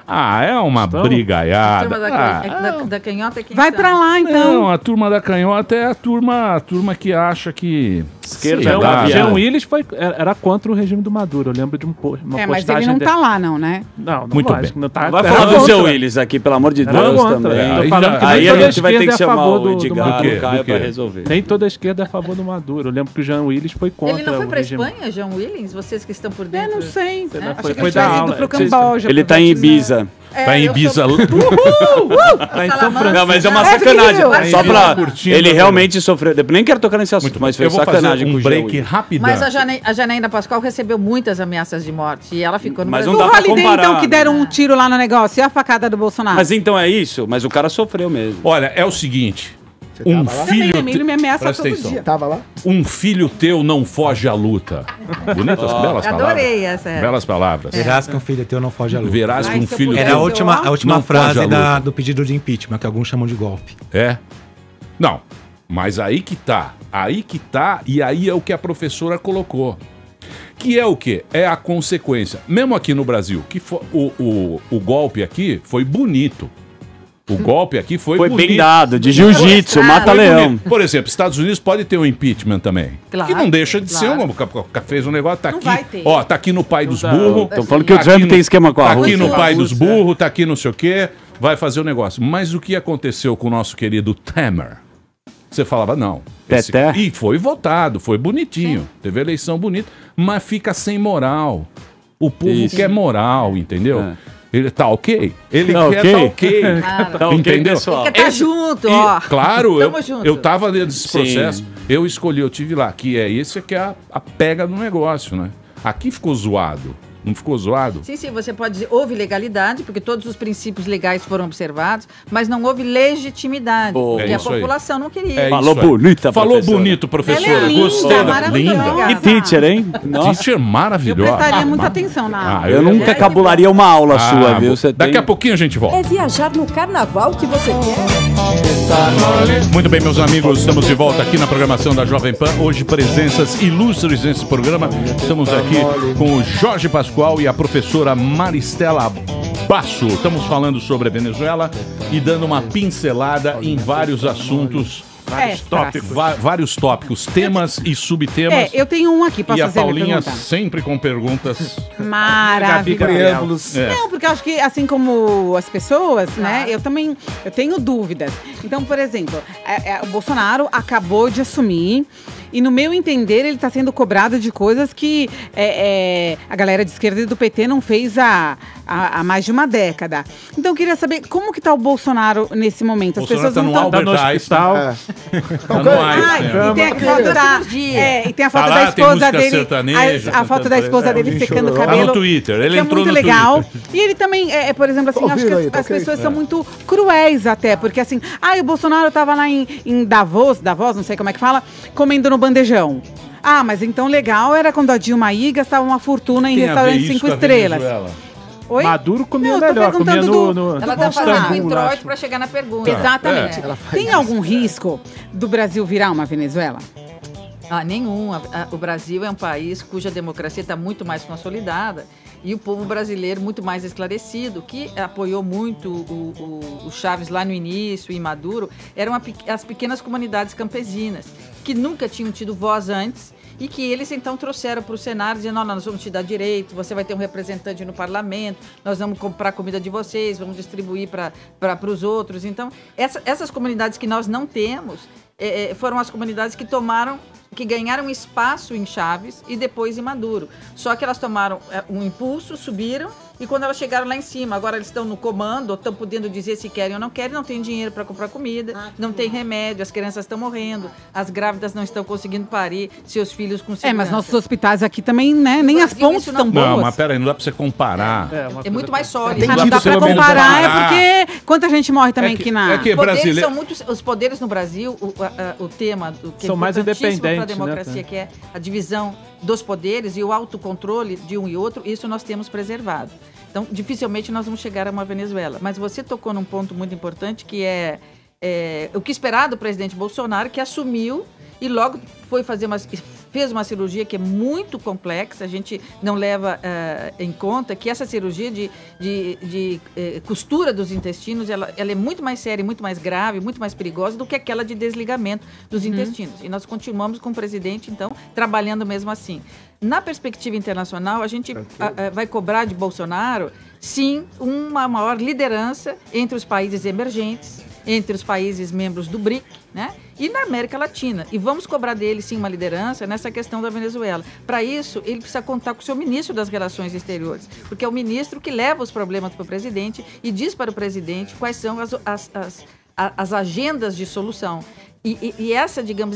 É uma brigaiada. A turma da canhota é quem vai pra lá, então. Não, a turma da canhota é a turma que acha que... O Jean Willis era contra o regime do Maduro. Eu lembro de uma postagem mas ele não tá lá, não, né? Não, muito bem. Não tá, vai falar do Jean Willis aqui, pelo amor de Deus, também. Aí a gente vai ter que chamar o Edgar Caio pra resolver. Nem toda a esquerda é a favor do Maduro. Eu lembro que o Jean Willis foi contra. Ele não foi pra Espanha, Jean Willis? Vocês que estão por dentro? Eu não sei. Foi dar aula. Ele tá em Ibiza. Tá em Ibiza. Tá em São Francisco. Não, mas é uma sacanagem. Só pra... Ele realmente sofreu. Nem quero tocar nesse assunto, mas foi sacanagem com o break rapidão. Mas a Janaína Pascoal recebeu muitas ameaças de morte e ela ficou no Brasil. Mas não dá pra comparar. Então, que deram um tiro lá no negócio. E a facada do Bolsonaro? Mas então é isso? Mas o cara sofreu mesmo. Olha, é o seguinte... Um filho ele me ameaça todo dia. Tava lá? Um filho teu não foge à luta. Bonitas, belas palavras. Adorei essa. Belas palavras. Verás que um filho teu não foge à luta. Verás que um filho teu... Era a última frase do pedido de impeachment, que alguns chamam de golpe. Não, mas aí que tá. E aí é o que a professora colocou. Que é o quê? É a consequência. Mesmo aqui no Brasil, que o golpe aqui foi bonito. O golpe aqui foi bonito. Bem dado, de jiu-jitsu, mata-leão. Por exemplo, Estados Unidos pode ter um impeachment também. Claro, que não deixa de ser um... Fez um negócio, tá não aqui. Ó, tá aqui no pai dos burros. Estão falando que o Trump tem esquema com a Rússia. Tá aqui no pai dos burros, tá aqui não sei o quê. Vai fazer o negócio. Mas o que aconteceu com o nosso querido Temer? Você falava, não. E foi votado, foi bonitinho. Sim. Teve eleição bonita, mas fica sem moral. O povo quer moral, entendeu? Ele tá ok? Ele quer tá ok. Tá entendeu? Pessoal. Ele quer tá junto, ó. Claro, eu tava nesse processo. Eu escolhi, eu tive lá, que esse que é a pega do negócio, né? Aqui ficou zoado. Não ficou zoado? Sim, você pode dizer, houve legalidade, porque todos os princípios legais foram observados, mas não houve legitimidade, porque a população não queria. Falou bonita, Falou bonito, professora. Ela é linda, gostei. Linda. E teacher, hein? Teacher maravilhosa. Eu prestaria muita atenção na aula. Eu nunca cabularia uma aula sua, viu? Daqui a pouquinho a gente volta. É viajar no carnaval que você quer? Muito bem, meus amigos, estamos de volta aqui na programação da Jovem Pan. Hoje, presenças ilustres nesse programa. Estamos aqui com o Jorge Pascoal e a professora Maristela Basso. Estamos falando sobre a Venezuela e dando uma pincelada em vários assuntos. Vários tópicos, temas e subtemas. Eu tenho um aqui para fazer. E a Paulinha sempre com perguntas maravilhosas. Não, porque eu acho que assim como as pessoas, né, eu tenho dúvidas. Então, por exemplo, o Bolsonaro acabou de assumir e no meu entender ele está sendo cobrado de coisas que a galera de esquerda e do PT não fez há há mais de uma década. Então eu queria saber como que tá o Bolsonaro nesse momento. As pessoas tá não no estão... hospital. Tá no e tem a foto e tem a foto da esposa dele. A foto da esposa dele secando o cabelo. Tá no Twitter. Ele que entrou é muito no legal. Twitter. E ele também, por exemplo, assim, acho que as pessoas são muito cruéis até, porque assim, o Bolsonaro tava lá em Davos, não sei como é que fala, comendo no bandejão. Mas então legal era quando a Dilma ia gastava uma fortuna em restaurante 5 estrelas. Oi? Maduro comia melhor, comia no Ela tá fazendo um introito para chegar na pergunta. Exatamente. Tem algum risco do Brasil virar uma Venezuela? Nenhum. O Brasil é um país cuja democracia está muito mais consolidada e o povo brasileiro muito mais esclarecido, que apoiou muito o Chaves lá no início e Maduro, eram as pequenas comunidades campesinas, que nunca tinham tido voz antes e que eles então trouxeram para o cenário, dizendo, nós vamos te dar direito, você vai ter um representante no parlamento, nós vamos comprar comida de vocês, vamos distribuir para os outros. Então, essas comunidades que nós não temos, foram as comunidades que ganharam espaço em Chaves e depois em Maduro. Só que elas tomaram um impulso, subiram, e quando elas chegaram lá em cima, agora eles estão no comando, ou estão podendo dizer se querem ou não querem, não tem dinheiro para comprar comida, não tem remédio, as crianças estão morrendo, as grávidas não estão conseguindo parir seus filhos com segurança. Mas nossos hospitais aqui também, né, nem as pontes estão boas. Não, mas peraí, não dá para você comparar. É muito mais sólido. Não dá para comparar, porque quanta gente morre também aqui na... Os poderes no Brasil, o tema que são mais independentes para a democracia, que é a divisão dos poderes e o autocontrole de um e outro, isso nós temos preservado. Então, dificilmente nós vamos chegar a uma Venezuela. Mas você tocou num ponto muito importante, que é o que esperar do presidente Bolsonaro, que assumiu e logo fez uma cirurgia que é muito complexa. A gente não leva em conta que essa cirurgia de costura dos intestinos, ela é muito mais séria, muito mais grave, muito mais perigosa do que aquela de desligamento dos intestinos. E nós continuamos com o presidente, então, trabalhando mesmo assim. Na perspectiva internacional, a gente vai cobrar de Bolsonaro, sim, uma maior liderança entre os países emergentes, entre os países membros do BRIC, né? E na América Latina. E vamos cobrar dele, sim, uma liderança nessa questão da Venezuela. Para isso, ele precisa contar com o seu ministro das Relações Exteriores, porque é o ministro que leva os problemas para o presidente e diz para o presidente quais são as agendas de solução. E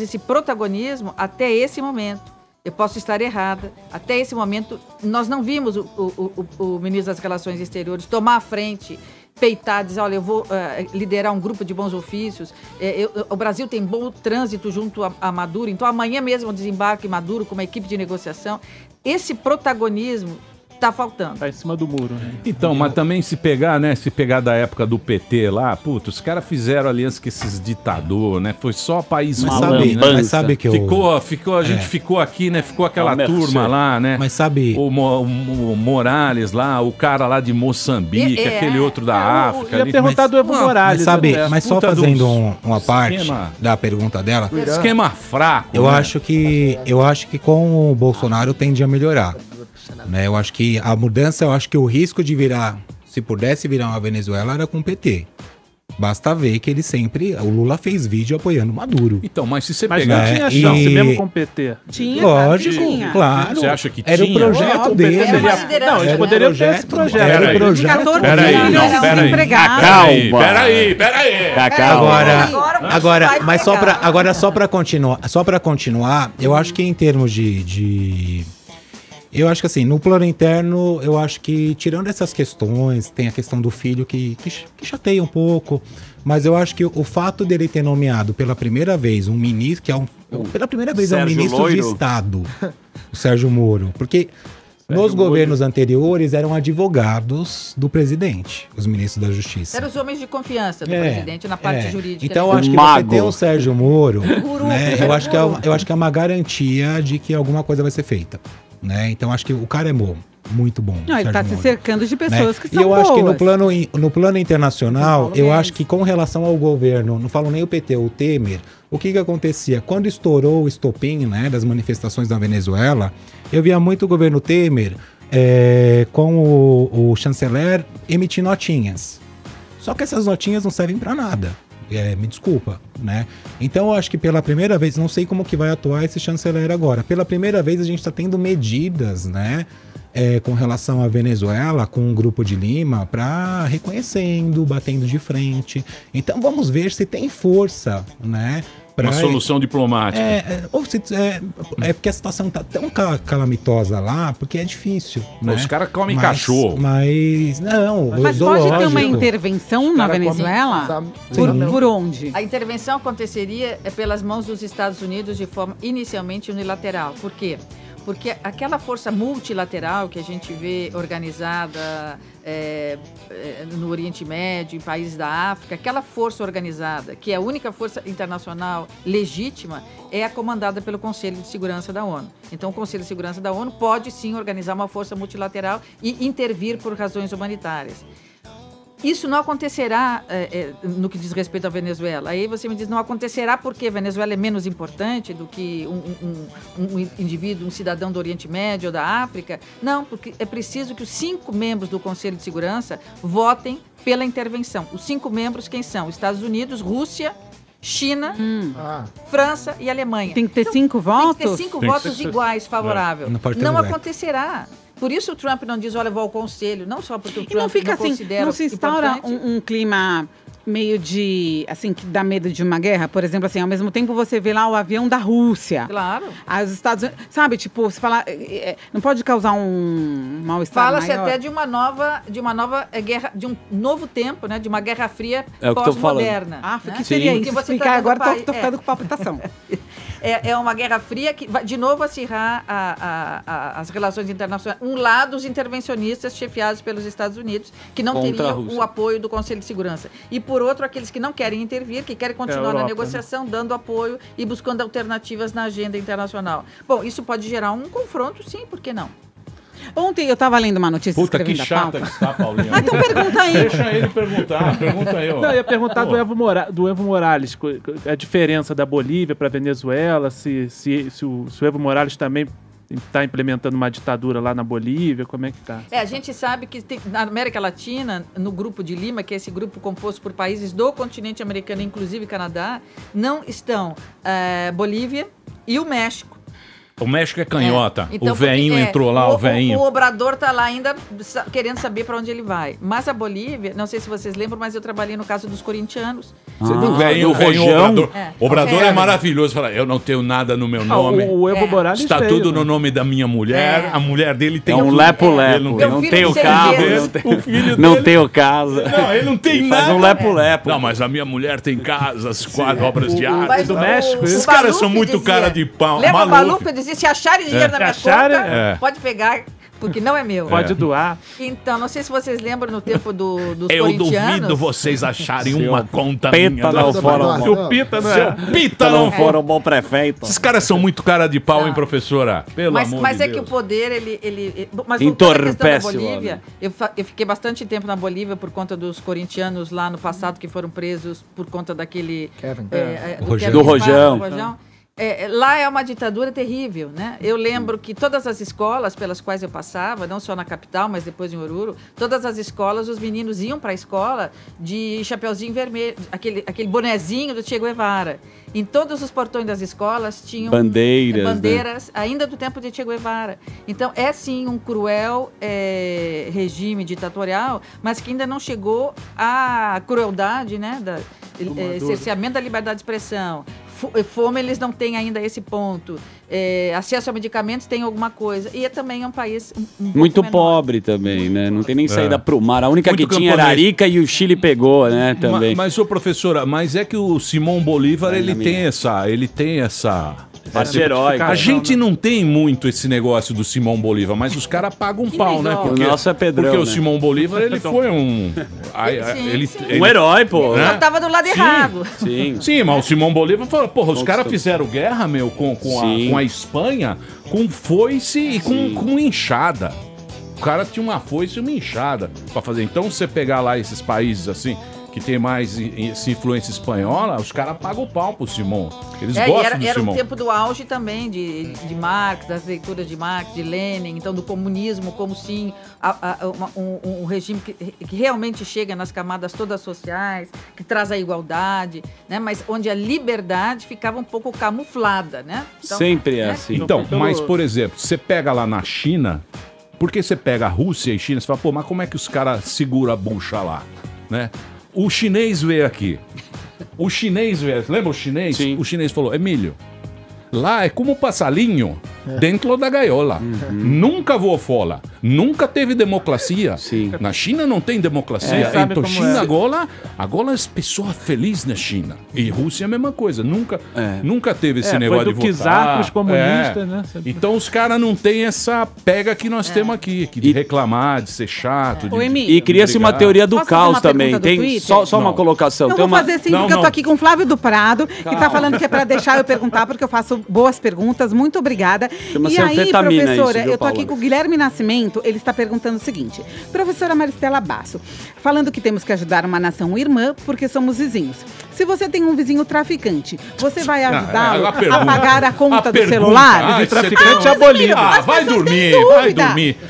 esse protagonismo, até esse momento, eu posso estar errada, até esse momento, nós não vimos o ministro das Relações Exteriores tomar a frente, peitar, dizer, olha, eu vou liderar um grupo de bons ofícios, o Brasil tem bom trânsito junto a Maduro, então amanhã mesmo eu desembarco em Maduro com uma equipe de negociação. Esse protagonismo está faltando. Está em cima do muro. Né? Então, mas também se pegar da época do PT lá, os caras fizeram aliança com esses ditadores, né? Foi só país ruim, né? Mas sabe que a gente ficou aqui, né? Ficou aquela turma lá, né? Mas sabe... O Morales lá, o cara lá de Moçambique, aquele outro da África. Eu ia perguntar do Evo Morales. Mas só fazendo uma parte da pergunta dela... Esquema fraco, eu acho que com o Bolsonaro tende a melhorar. Né? Eu acho que a mudança, o risco de virar, se pudesse virar uma Venezuela, era com o PT. Basta ver que o Lula fez vídeo apoiando Maduro. Então, mas se você pegar... Mas tinha chance mesmo com o PT? Tinha, lógico, claro. Você acha que era tinha? o projeto dele. Não, eles poderiam ter esse projeto. Era o projeto. Agora, mas só para continuar, eu acho que em termos de eu acho que assim, no plano interno, eu acho que, tirando essas questões, tem a questão do filho que chateia um pouco, mas eu acho que o fato dele ter nomeado pela primeira vez um ministro, pela primeira vez é um ministro de Estado, o Sérgio Moro, porque nos governos anteriores eram advogados do presidente, os ministros da Justiça. Eram os homens de confiança do presidente na parte jurídica. Então eu acho que você ter o Sérgio Moro, né, eu acho que é uma garantia de que alguma coisa vai ser feita. Né? Então acho que o cara é bom, muito bom. Não, ele está se cercando de pessoas que são boas. E eu acho que no plano internacional, eu acho que com relação ao governo, não falo nem o PT, o Temer, o que acontecia? Quando estourou o estopim, né, das manifestações na Venezuela, eu via muito o governo Temer com o chanceler emitir notinhas. Só que essas notinhas não servem para nada. Me desculpa, né? Então eu acho que pela primeira vez, não sei como que vai atuar esse chanceler agora, pela primeira vez a gente está tendo medidas, né, com relação à Venezuela, com o Grupo de Lima, para reconhecendo, batendo de frente. Então vamos ver se tem força, né? Uma solução diplomática. Porque a situação tá tão calamitosa lá, porque é difícil. Né? Os caras comem cachorro. Mas pode ter uma intervenção na Venezuela? Por onde? A intervenção aconteceria pelas mãos dos Estados Unidos de forma inicialmente unilateral. Por quê? Porque aquela força multilateral que a gente vê organizada no Oriente Médio, em países da África, aquela força organizada, que é a única força internacional legítima, é comandada pelo Conselho de Segurança da ONU. Então, o Conselho de Segurança da ONU pode, sim, organizar uma força multilateral e intervir por razões humanitárias. Isso não acontecerá no que diz respeito à Venezuela. Aí você me diz, não acontecerá porque a Venezuela é menos importante do que um indivíduo, um cidadão do Oriente Médio ou da África? Não, porque é preciso que os 5 membros do Conselho de Segurança votem pela intervenção. Os 5 membros quem são? Estados Unidos, Rússia, China, França e Alemanha. Tem que ter 5 votos? Tem que ter 5 votos iguais, favoráveis. Não acontecerá. Por isso o Trump não diz, olha, vou ao conselho. Não só porque o Trump não fica assim, considera não se instaura um clima meio de, assim, que dá medo de uma guerra? Por exemplo, assim, ao mesmo tempo você vê lá o avião da Rússia. Claro. Aí os Estados Unidos, sabe, tipo, você fala, não pode causar um mal-estar maior? Fala-se até de uma nova guerra, de um novo tempo, né? De uma guerra fria pós-moderna. O que seria isso? Explicar agora, tô ficando com palpitação. É uma guerra fria que vai de novo acirrar as relações internacionais. Um lado, os intervencionistas chefiados pelos Estados Unidos, que não teriam o apoio do Conselho de Segurança. E, por outro, aqueles que não querem intervir, que querem continuar na negociação, dando apoio e buscando alternativas na agenda internacional. Bom, isso pode gerar um confronto, sim, por que não? Ontem eu estava lendo uma notícia escrevendo a pauta. Puta, que chata que está, Paulinho. Então pergunta aí. Deixa ele perguntar, pergunta aí. Não, eu ia perguntar do Evo Morales, a diferença da Bolívia para a Venezuela, se o Evo Morales também está implementando uma ditadura lá na Bolívia, como é que está? A gente sabe que na América Latina, no Grupo de Lima, que é esse grupo composto por países do continente americano, inclusive Canadá, não estão Bolívia e o México. O México é canhota. Então, o veinho entrou lá, o veinho. O Obrador está lá ainda querendo saber para onde ele vai. Mas a Bolívia, não sei se vocês lembram, mas eu trabalhei no caso dos corintianos. O veinho, Obrador. Obrador é maravilhoso. Fala, eu não tenho nada no meu nome. O Evo Morales está tudo no nome da minha mulher. A mulher dele tem um lepo-lepo. Não tem o carro. Não tem o casa. Não, ele não tem nada. Faz um lepo-lepo. Não, mas a minha mulher tem casas, 4 obras de arte. Do México. Esses caras são muito cara de pau. Lembra o Maluf? Eu dizia, se acharem dinheiro na minha conta, pode pegar, porque não é meu. Pode doar. Então, não sei se vocês lembram no tempo dos eu corintianos. Eu duvido vocês acharem uma conta minha. O Pita não é. Seu Pita não for um bom prefeito. Esses caras são muito cara de pau, hein, professora? Pelo amor de Deus. Mas é que o poder, ele mas entorpece a Bolívia, eu fiquei bastante tempo na Bolívia por conta dos corintianos lá no passado que foram presos por conta daquele... Kevin. Do Rojão. Lá é uma ditadura terrível, né? Eu lembro que todas as escolas pelas quais eu passava, não só na capital, mas depois em Oruro, todas as escolas, os meninos iam para a escola de chapeuzinho vermelho, aquele bonezinho do Che Guevara. Em todos os portões das escolas tinham bandeiras, ainda do tempo de Che Guevara. Então, é sim um cruel regime ditatorial, mas que ainda não chegou à crueldade, né? Cerceamento da liberdade de expressão. Fome, eles não têm ainda esse ponto. Acesso a medicamentos tem alguma coisa. E também é um país muito pobre também, né? Não tem nem saída pro mar. A única muito que tinha era Arica e o Chile pegou, né? Também. Mas, ô professora, mas é que o Simão Bolívar, ele tem essa... A gente não tem muito esse negócio do Simão Bolívar, mas os caras pagam um pau, né? Porque, o nosso é Pedrão, porque né? o Simão Bolívar, ele foi um... um herói, pô. Ele já tava do lado errado. Sim, mas o Simão Bolívar falou, porra, os caras fizeram guerra, meu, com a Espanha, com foice e com enxada. O cara tinha uma foice e uma enxada pra fazer. Então, você pegar lá esses países assim... que tem mais essa influência espanhola, os caras pagam o pau pro Simão. Eles gostam do Simão. Era o tempo do auge também de Marx, das leituras de Marx, de Lenin, então do comunismo, como sim, um regime que realmente chega nas camadas todas sociais, que traz a igualdade, né? Mas onde a liberdade ficava um pouco camuflada, né? Então, sempre é assim. Então, mas, por exemplo, você pega lá na China... Porque você pega a Rússia e China, você fala, pô, mas como é que os caras seguram a bucha lá, né? O chinês veio aqui. O chinês veio, lembra o chinês? Sim. O chinês falou, Emílio, lá é como passarinho dentro da gaiola. Nunca voou fora. Nunca teve democracia. Na China não tem democracia. Então, China agora as pessoas felizes na China. E Rússia é a mesma coisa. Nunca teve esse negócio de votar. Czar, os comunistas, né? Então os caras não têm essa pega que nós temos aqui. De reclamar, de ser chato. E cria-se uma teoria do caos também. Tem só uma colocação. Não tem vou fazer assim, porque eu tô aqui com o Flávio do Prado, que tá falando que é pra deixar eu perguntar, porque eu faço boas perguntas. Muito obrigada. E aí, professora, isso, viu, eu tô aqui com o Guilherme Nascimento, ele está perguntando o seguinte. Professora Maristela Basso, falando que temos que ajudar uma nação irmã porque somos vizinhos. Se você tem um vizinho traficante, você vai ajudá-lo a pagar a conta do celular? O traficante é a Bolívia. Vai dormir.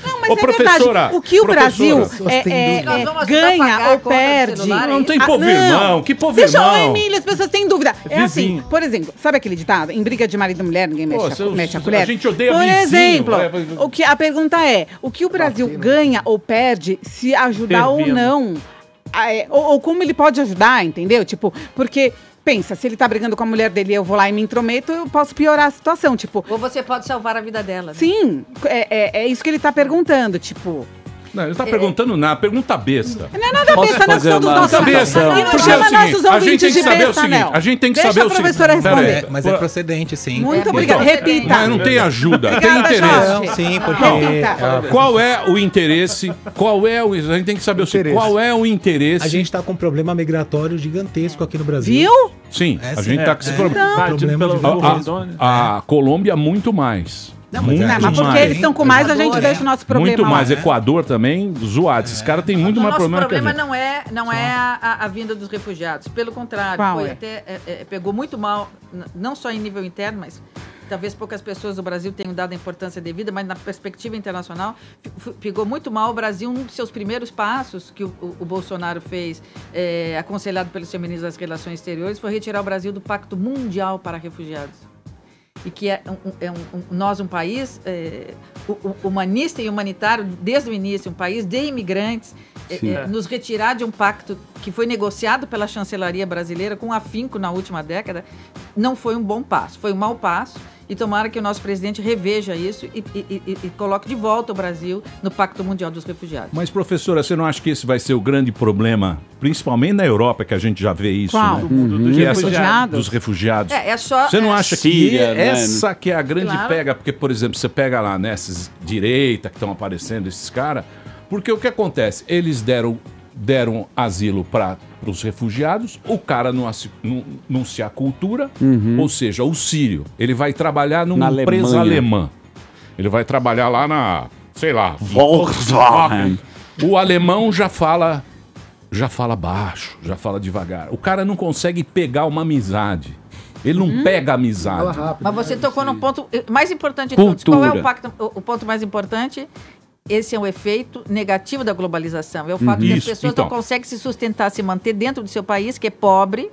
Não, mas é verdade. O que o Brasil ganha ou perde... Não tem povo irmão. Que povo Deixa irmão? eu, Emília, as pessoas têm dúvida. É assim, por exemplo, sabe aquele ditado? Em briga de marido e mulher, ninguém mete a colher. A gente odeia por vizinho. Exemplo, a pergunta é, o que o Brasil ganha ou perde se ajudar ou não? Ou como ele pode ajudar, entendeu? Tipo, porque... Pensa, se ele tá brigando com a mulher dele e eu vou lá e me intrometo, eu posso piorar a situação, tipo... Ou você pode salvar a vida dela. Né? Sim, é isso que ele tá perguntando, tipo... Não, ele tá perguntando nada, pergunta besta. Não é nada besta, não, que são dos nossos ouvintes. E não chama nossos ouvintes de besta, não. A gente tem que saber o seguinte. Deixa a professora responder. Mas é procedente, sim. Muito obrigada. Repita. Mas não tem ajuda, tem interesse. Sim, porque... Qual é o interesse? A gente tem que saber o seguinte. Qual é o interesse? A gente tá com um problema migratório gigantesco aqui no Brasil. Viu? Sim, a gente tá com esse problema. A Colômbia, muito mais. Não, mas porque eles estão com mais, a gente deixa o nosso problema. Muito mais. Equador também, zoado. Esses caras têm muito mais problema que a gente. O problema não é a vinda dos refugiados. Pelo contrário, pegou muito mal, não só em nível interno, mas talvez poucas pessoas do Brasil tenham dado a importância devida, mas na perspectiva internacional, pegou muito mal o Brasil. Um dos seus primeiros passos que o Bolsonaro fez, aconselhado pelo seu ministro das Relações Exteriores, foi retirar o Brasil do Pacto Mundial para Refugiados. E que nós, um país humanista e humanitário, desde o início, um país de imigrantes, nos retirar de um pacto que foi negociado pela chancelaria brasileira com afinco na última década, não foi um bom passo, foi um mau passo. E tomara que o nosso presidente reveja isso e coloque de volta o Brasil no Pacto Mundial dos Refugiados. Mas, professora, você não acha que esse vai ser o grande problema, principalmente na Europa, que a gente já vê isso? Qual? Né? Dos refugiados? Dos refugiados. Só, você não acha Síria, que essa que é a grande pega? Porque, por exemplo, você pega lá nessas direita que estão aparecendo, esses caras, porque o que acontece? Eles deram asilo para os refugiados, o cara não se acultura, ou seja, o sírio, ele vai trabalhar numa empresa alemã. Ele vai trabalhar lá na, sei lá, Volkswagen. O alemão já fala baixo, já fala devagar. O cara não consegue pegar uma amizade. Ele não pega amizade. Mas você tocou num ponto mais importante de todos. Qual é o ponto mais importante? Esse é um efeito negativo da globalização. É o fato de que as pessoas não conseguem se sustentar, se manter dentro do seu país, que é pobre,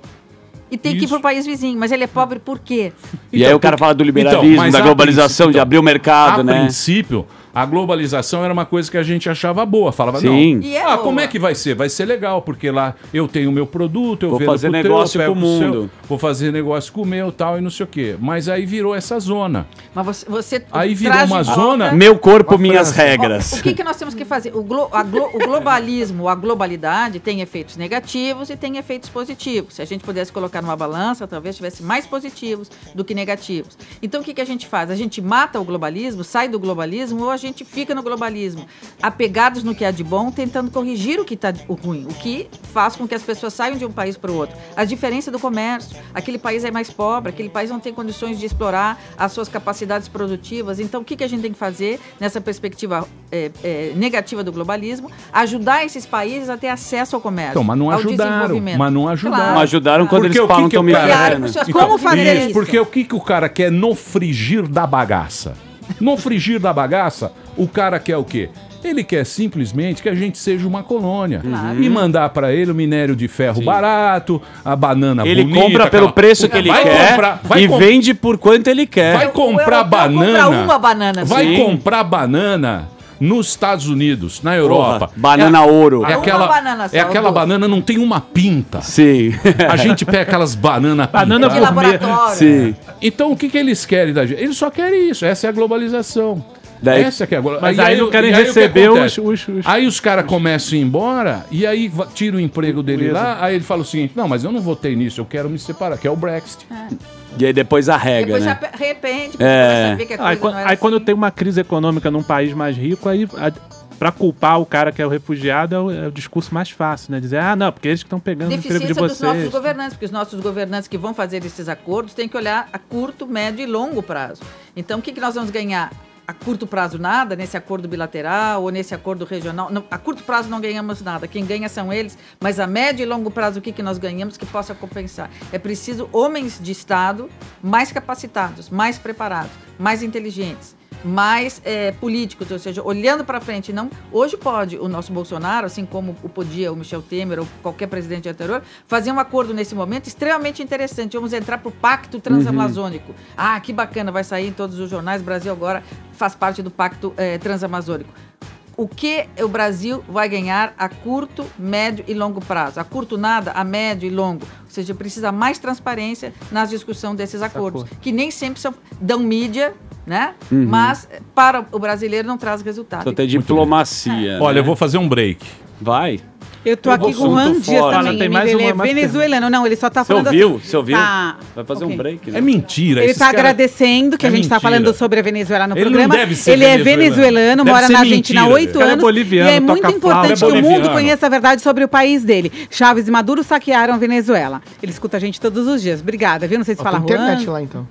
e tem que ir para o país vizinho. Mas ele é pobre por quê? E aí o cara fala do liberalismo, da globalização, de abrir o mercado, né? A princípio, a globalização era uma coisa que a gente achava boa. Falava, Sim. não, como é que vai ser? Vai ser legal, porque lá eu tenho o meu produto, eu vou vendo fazer negócio com o mundo. Vou fazer negócio com o meu tal e não sei o quê. Mas aí virou essa zona. Mas você aí virou uma zona... Meu corpo, minhas regras. O que nós temos que fazer? O globalismo, a globalidade tem efeitos negativos e tem efeitos positivos. Se a gente pudesse colocar numa balança, talvez tivesse mais positivos do que negativos. Então o que a gente faz? A gente mata o globalismo, sai do globalismo, ou a gente fica no globalismo, apegados no que há de bom, tentando corrigir o que está ruim, o que faz com que as pessoas saiam de um país para o outro. A diferença do comércio, aquele país é mais pobre, aquele país não tem condições de explorar as suas capacidades produtivas. Então o que a gente tem que fazer nessa perspectiva negativa do globalismo? Ajudar esses países a ter acesso ao comércio, então, mas não ajudaram. Claro. Não ajudaram quando eles falam que como fazer isso? Porque o que o cara quer no frigir da bagaça? No frigir da bagaça, o cara quer o quê? Ele quer simplesmente que a gente seja uma colônia. E mandar para ele o minério de ferro barato, a banana bonita. Ele compra pelo preço que ele quer e vende por quanto ele quer. Vai comprar banana. Uma banana. Vai comprar banana nos Estados Unidos, na Europa. Porra, banana ouro. É aquela, Uma banana só, é aquela duas. banana, não tem uma pinta. Sim. A gente pega aquelas bananas Banana De laboratório. Sim. Então, o que eles querem da gente? Eles só querem isso. Essa é a globalização. Daí- Essa que é a Mas aí não querem receber os... Aí os caras começam a ir embora e aí tira o emprego dele lá. Aí ele fala o seguinte: não, mas eu não votei nisso, eu quero me separar, que é o Brexit. E aí depois arrega, Depois né? já arrepende, porque É. vai saber que a coisa não era Aí quando tem uma crise econômica num país mais rico, aí pra culpar o cara que é o refugiado é o discurso mais fácil, né? Dizer, não, porque eles que estão pegando o emprego de deficiência dos nossos vocês. governantes, porque os nossos governantes que vão fazer esses acordos têm que olhar a curto, médio e longo prazo. Então, o que nós vamos ganhar? A curto prazo nada, nesse acordo bilateral ou nesse acordo regional. Não, a curto prazo não ganhamos nada, quem ganha são eles, mas a médio e longo prazo o que nós ganhamos que possa compensar? É preciso homens de Estado mais capacitados, mais preparados, mais inteligentes, mais políticos, ou seja, olhando para frente. Não, hoje pode o nosso Bolsonaro, assim como podia o Michel Temer ou qualquer presidente anterior, fazer um acordo nesse momento extremamente interessante. Vamos entrar para o Pacto Transamazônico. Ah, que bacana, vai sair em todos os jornais. O Brasil agora faz parte do Pacto Transamazônico. O que o Brasil vai ganhar a curto, médio e longo prazo? A curto nada, a médio e longo. Ou seja, precisa mais transparência na discussão desses acordos, que nem sempre dão mídia, né? Mas para o brasileiro não traz resultado. Só tem diplomacia. Olha, né? eu vou fazer um break. Vai. Eu tô aqui com o Juan Dias também. Tem mais Ele é uma venezuelano. Não, ele só tá Você falando ouviu? assim. Você ouviu? Tá. Vai fazer um break, né? É mentira. Ele esses tá caras- agradecendo que a É gente tá mentira. falando sobre a Venezuela no Ele não programa. deve ser Ele é venezuelano. venezuelano, Deve mora ser na Argentina há mentira. 8 Cara, é anos. boliviano, E é muito toca importante flauta. que o mundo Boliviano. conheça a verdade sobre o país dele. Chaves e Maduro saquearam a Venezuela. Ele escuta a gente todos os dias. Obrigada, viu? Não sei se fala Tem internet Juan. lá, então.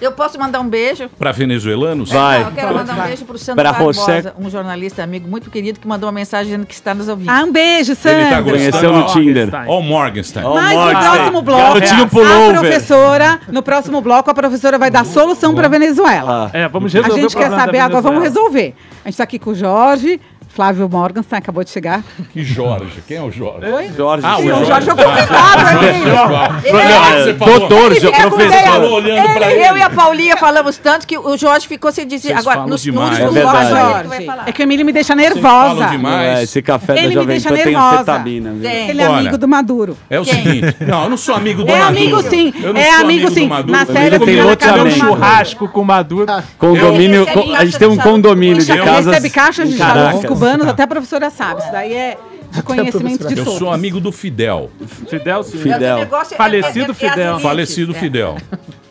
Eu posso mandar um beijo? Pra venezuelanos? Vai. Eu quero mandar um beijo pro Sandro Pra Barbosa, você. um jornalista amigo muito querido que mandou uma mensagem dizendo que está nos ouvindo. Ah, um beijo, Ele tá Sandro. Conheceu no Tinder. Ó, o Morgenstern. Ó, Mas no Morgenstern. próximo bloco, Garotinho a pullover. professora, no próximo bloco, a professora vai dar solução para Venezuela. Vamos A resolver gente o quer problema saber da agora, vamos Venezuela. resolver. A gente tá aqui com o Jorge, Flávio Morgenstern, acabou de chegar. Que Jorge? Quem é o Jorge? Jorge. Ah, o O Jorge. Jorge é o convidado ali. Doutor, Ele é professor. falou olhando pra ele. Eu e a Paulinha falamos tanto que o Jorge ficou sem dizer. Vocês Agora, falam no demais. último É bloco, verdade. agora ele que vai falar. É que o Emílio me deixa Vocês nervosa. falam demais. Esse café Ele da me Jovem deixa Pan tem nervosa. anfetamina. Viu? Tem. Ele é Olha, amigo do Maduro. É o seguinte. Não, eu não sou amigo do É Maduro. amigo sim, Eu não é sou amigo do sim. Maduro. Na série Ele tem eu loteamento. Um churrasco com Maduro. Condomínio, Ele recebe a gente tem um caixa de condomínio de charuto. Ele casas. recebe caixas de em charutos Caracas. cubanos, até a professora sabe. Isso daí é de conhecimento de Eu todos. sou amigo do Fidel. Fidel, sim. Fidel. O negócio Falecido as Fidel. elites, Falecido é. Fidel.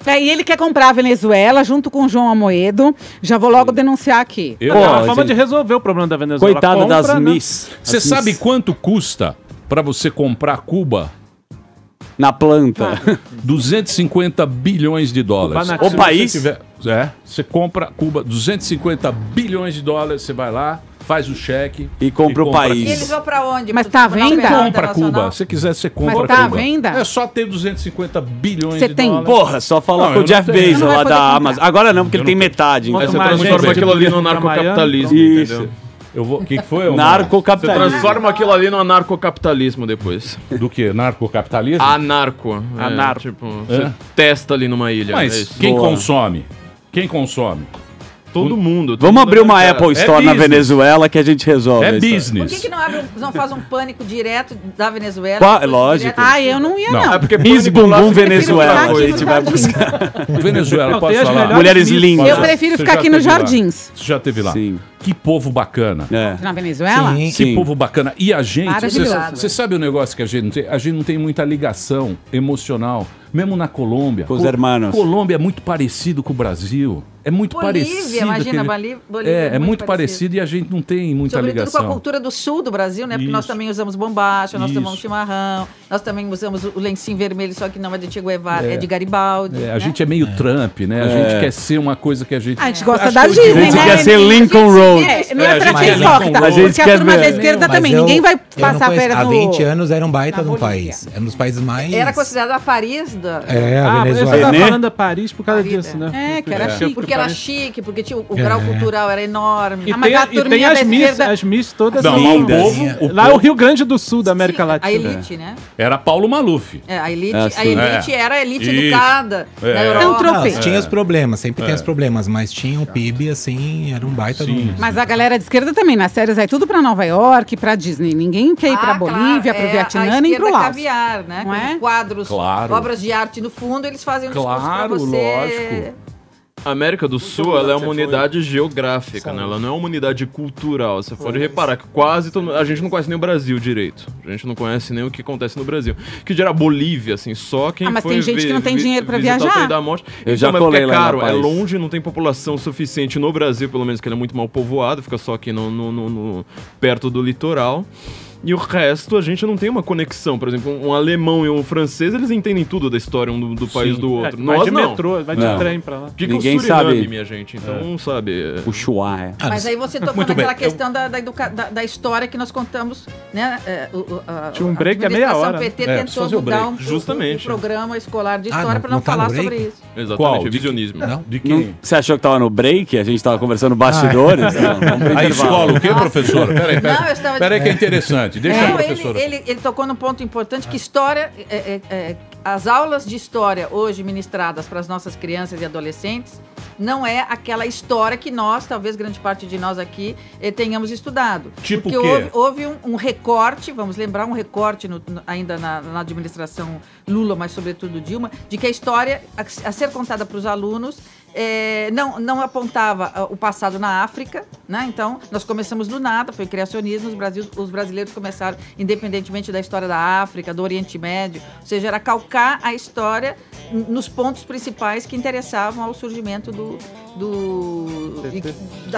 E ele quer comprar a Venezuela junto com o João Amoedo. Já vou logo denunciar aqui. Eu, É uma Pô, forma gente. de resolver o problema da Venezuela. Coitada Compra, das né? Miss. Você As sabe Miss quanto custa pra você comprar Cuba? na planta. 250 bilhões de dólares. Cuba na- Se O você país? você compra Cuba, 250 bilhões de dólares, você vai lá, faz o cheque E compra o país. E eles vão pra onde? Mas Pro- tá à pro venda? mercado Compra internacional? Cuba. Se quiser, você compra Mas tá à Cuba. venda? É só ter 250 bilhões Você de tem? dólares. Porra, só falar Não, com o eu Jeff não tenho. Bezos Não vai lá poder da comprar. Amazon. Agora não, porque ele tem metade. Quanto Então. Aí você mais transforma gente aquilo ali no política narcocapitalismo, Isso. entendeu? Eu vou. O que foi? Omar? Você Narcocapitalismo. transforma aquilo ali no anarcocapitalismo depois. Do que? Narcocapitalismo? Anarco. Anarco. Tipo, você testa ali numa ilha. Mas é isso. quem Boa. consome? Quem consome? Todo mundo. todo Vamos mundo abrir uma é- Apple Store na business. Venezuela que a gente resolve. É isso. Por business. que não faz um pânico direto da Venezuela? Qua- lógico. Ah, eu não ia, Não. não. É porque Miss pânico lá Bumbum fica Venezuela. ficar aqui A gente nos vai jardins. buscar. Venezuela, Não, posso tem as falar? melhores Mulheres Miss. lindas. Eu prefiro Você ficar já aqui nos teve lá? jardins. Você já teve lá? Sim. Que povo bacana. É. Na Venezuela? Sim. Que povo bacana. E a gente, Maravilhoso. você sabe o negócio que a gente não tem? A gente não tem muita ligação emocional. Mesmo na Colômbia. Com os hermanos. Colômbia é muito parecido com o Brasil. É muito Bolívia, parecido. imagina, Bolívia é muito parecido e a gente não tem muita Sobretudo ligação. com a cultura do sul do Brasil, né? Porque nós Isso. também usamos bombacha, nós Isso. tomamos chimarrão, nós também usamos o lencinho vermelho, só que não é de Che Guevara, É. é de Garibaldi. É, a né? gente é meio Trump, né? A gente quer ser uma coisa que a gente... A gente gosta Acho da que eu Disney, digo- A gente né? quer ser Lincoln Road. Não é a pra gente ser quer hipócrita, A gente porque a quer turma ver. da esquerda Mas também. eu- Ninguém vai eu não passar conheço. férias Há no... 20 anos era um baita na de um Bolívia. país. É um dos países mais... Era considerada a Paris da... É, a Ah, mas você Venezuela. tá falando da Paris por causa disso, né? É, que era chique. Porque era chique, porque tinha o grau cultural era enorme. E Ah, mas tem, a e tem turminha as da Miss, esquerda- as Miss todas Não, são mas lindas. Lá é o Rio Grande do Sul da América A Latina. elite, né? Era Paulo Maluf. É, a elite, É, sim. a elite É. era a elite Isso. educada É. da Não, Europa. trope. Não, tinha os problemas, sempre tem os problemas, mas tinha um PIB assim, era um baita de um Mas a galera de esquerda também, nas séries, vai tudo pra Nova York, pra Disney. Ninguém quer ir pra Bolívia, pro Vietnã, nem pro Laos. Caviar, né? Não é? Com quadros, obras de arte no fundo, eles fazem um discurso pra você. Lógico. A América do Sul, ela é uma unidade geográfica, né? Ela não é uma unidade cultural. Você pode reparar que quase todo... A gente não conhece nem o Brasil direito. A gente não conhece nem o que acontece no Brasil. Que gera Bolívia, assim, só quem mas foi tem gente que não tem dinheiro pra visitar viajar. o Trem da Morte. Eu já mas colei é lá caro, no é país. longe, não tem população suficiente no Brasil, pelo menos que ele é muito mal povoado, fica só aqui perto do litoral. E o resto, a gente não tem uma conexão. Por exemplo, um alemão e um francês, eles entendem tudo da história um do país do outro. Vai Nós de não. metrô, vai de trem pra lá. Que Ninguém o Suriname, sabe. minha gente. Então, não sabe. O Chua, é. Mas aí você tocou Muito naquela bem, questão da história que nós contamos, né? Tinha um break a é meia hora. PT É, tentou fazer o mudar break. Justamente. o programa escolar de história não- para não não tá falar no break? sobre isso. Exatamente, Qual? revisionismo. Não? De quem? Você achou que tava no break? A gente tava conversando bastidores? Não, vamos pro A intervalo. escola, o quê, professora? Peraí, Não, eu estava- peraí que é interessante. Deixa a Não, professora. ele tocou num ponto importante que história, as aulas de história hoje ministradas para as nossas crianças e adolescentes não é aquela história que nós, talvez grande parte de nós aqui, tenhamos estudado. Tipo Porque o quê? houve um recorte, vamos lembrar, um recorte ainda na administração Lula, mas sobretudo Dilma, de que a história a ser contada para os alunos não apontava o passado na África, né? Então, nós começamos do nada, foi criacionismo, os brasileiros começaram, independentemente da história da África, do Oriente Médio, ou seja, era calcar a história nos pontos principais que interessavam ao surgimento da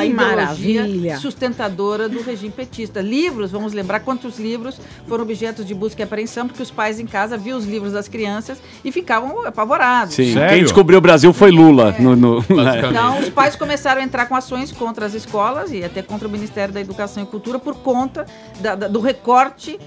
Que ideologia maravilha. sustentadora do regime petista. Livros, vamos lembrar quantos livros foram objetos de busca e apreensão, porque os pais em casa viam os livros das crianças e ficavam apavorados. Sim, Sério? quem descobriu o Brasil foi Lula. Então, os pais começaram a entrar com ações contra as escolas e até contra o Ministério da Educação e Cultura por conta do recorte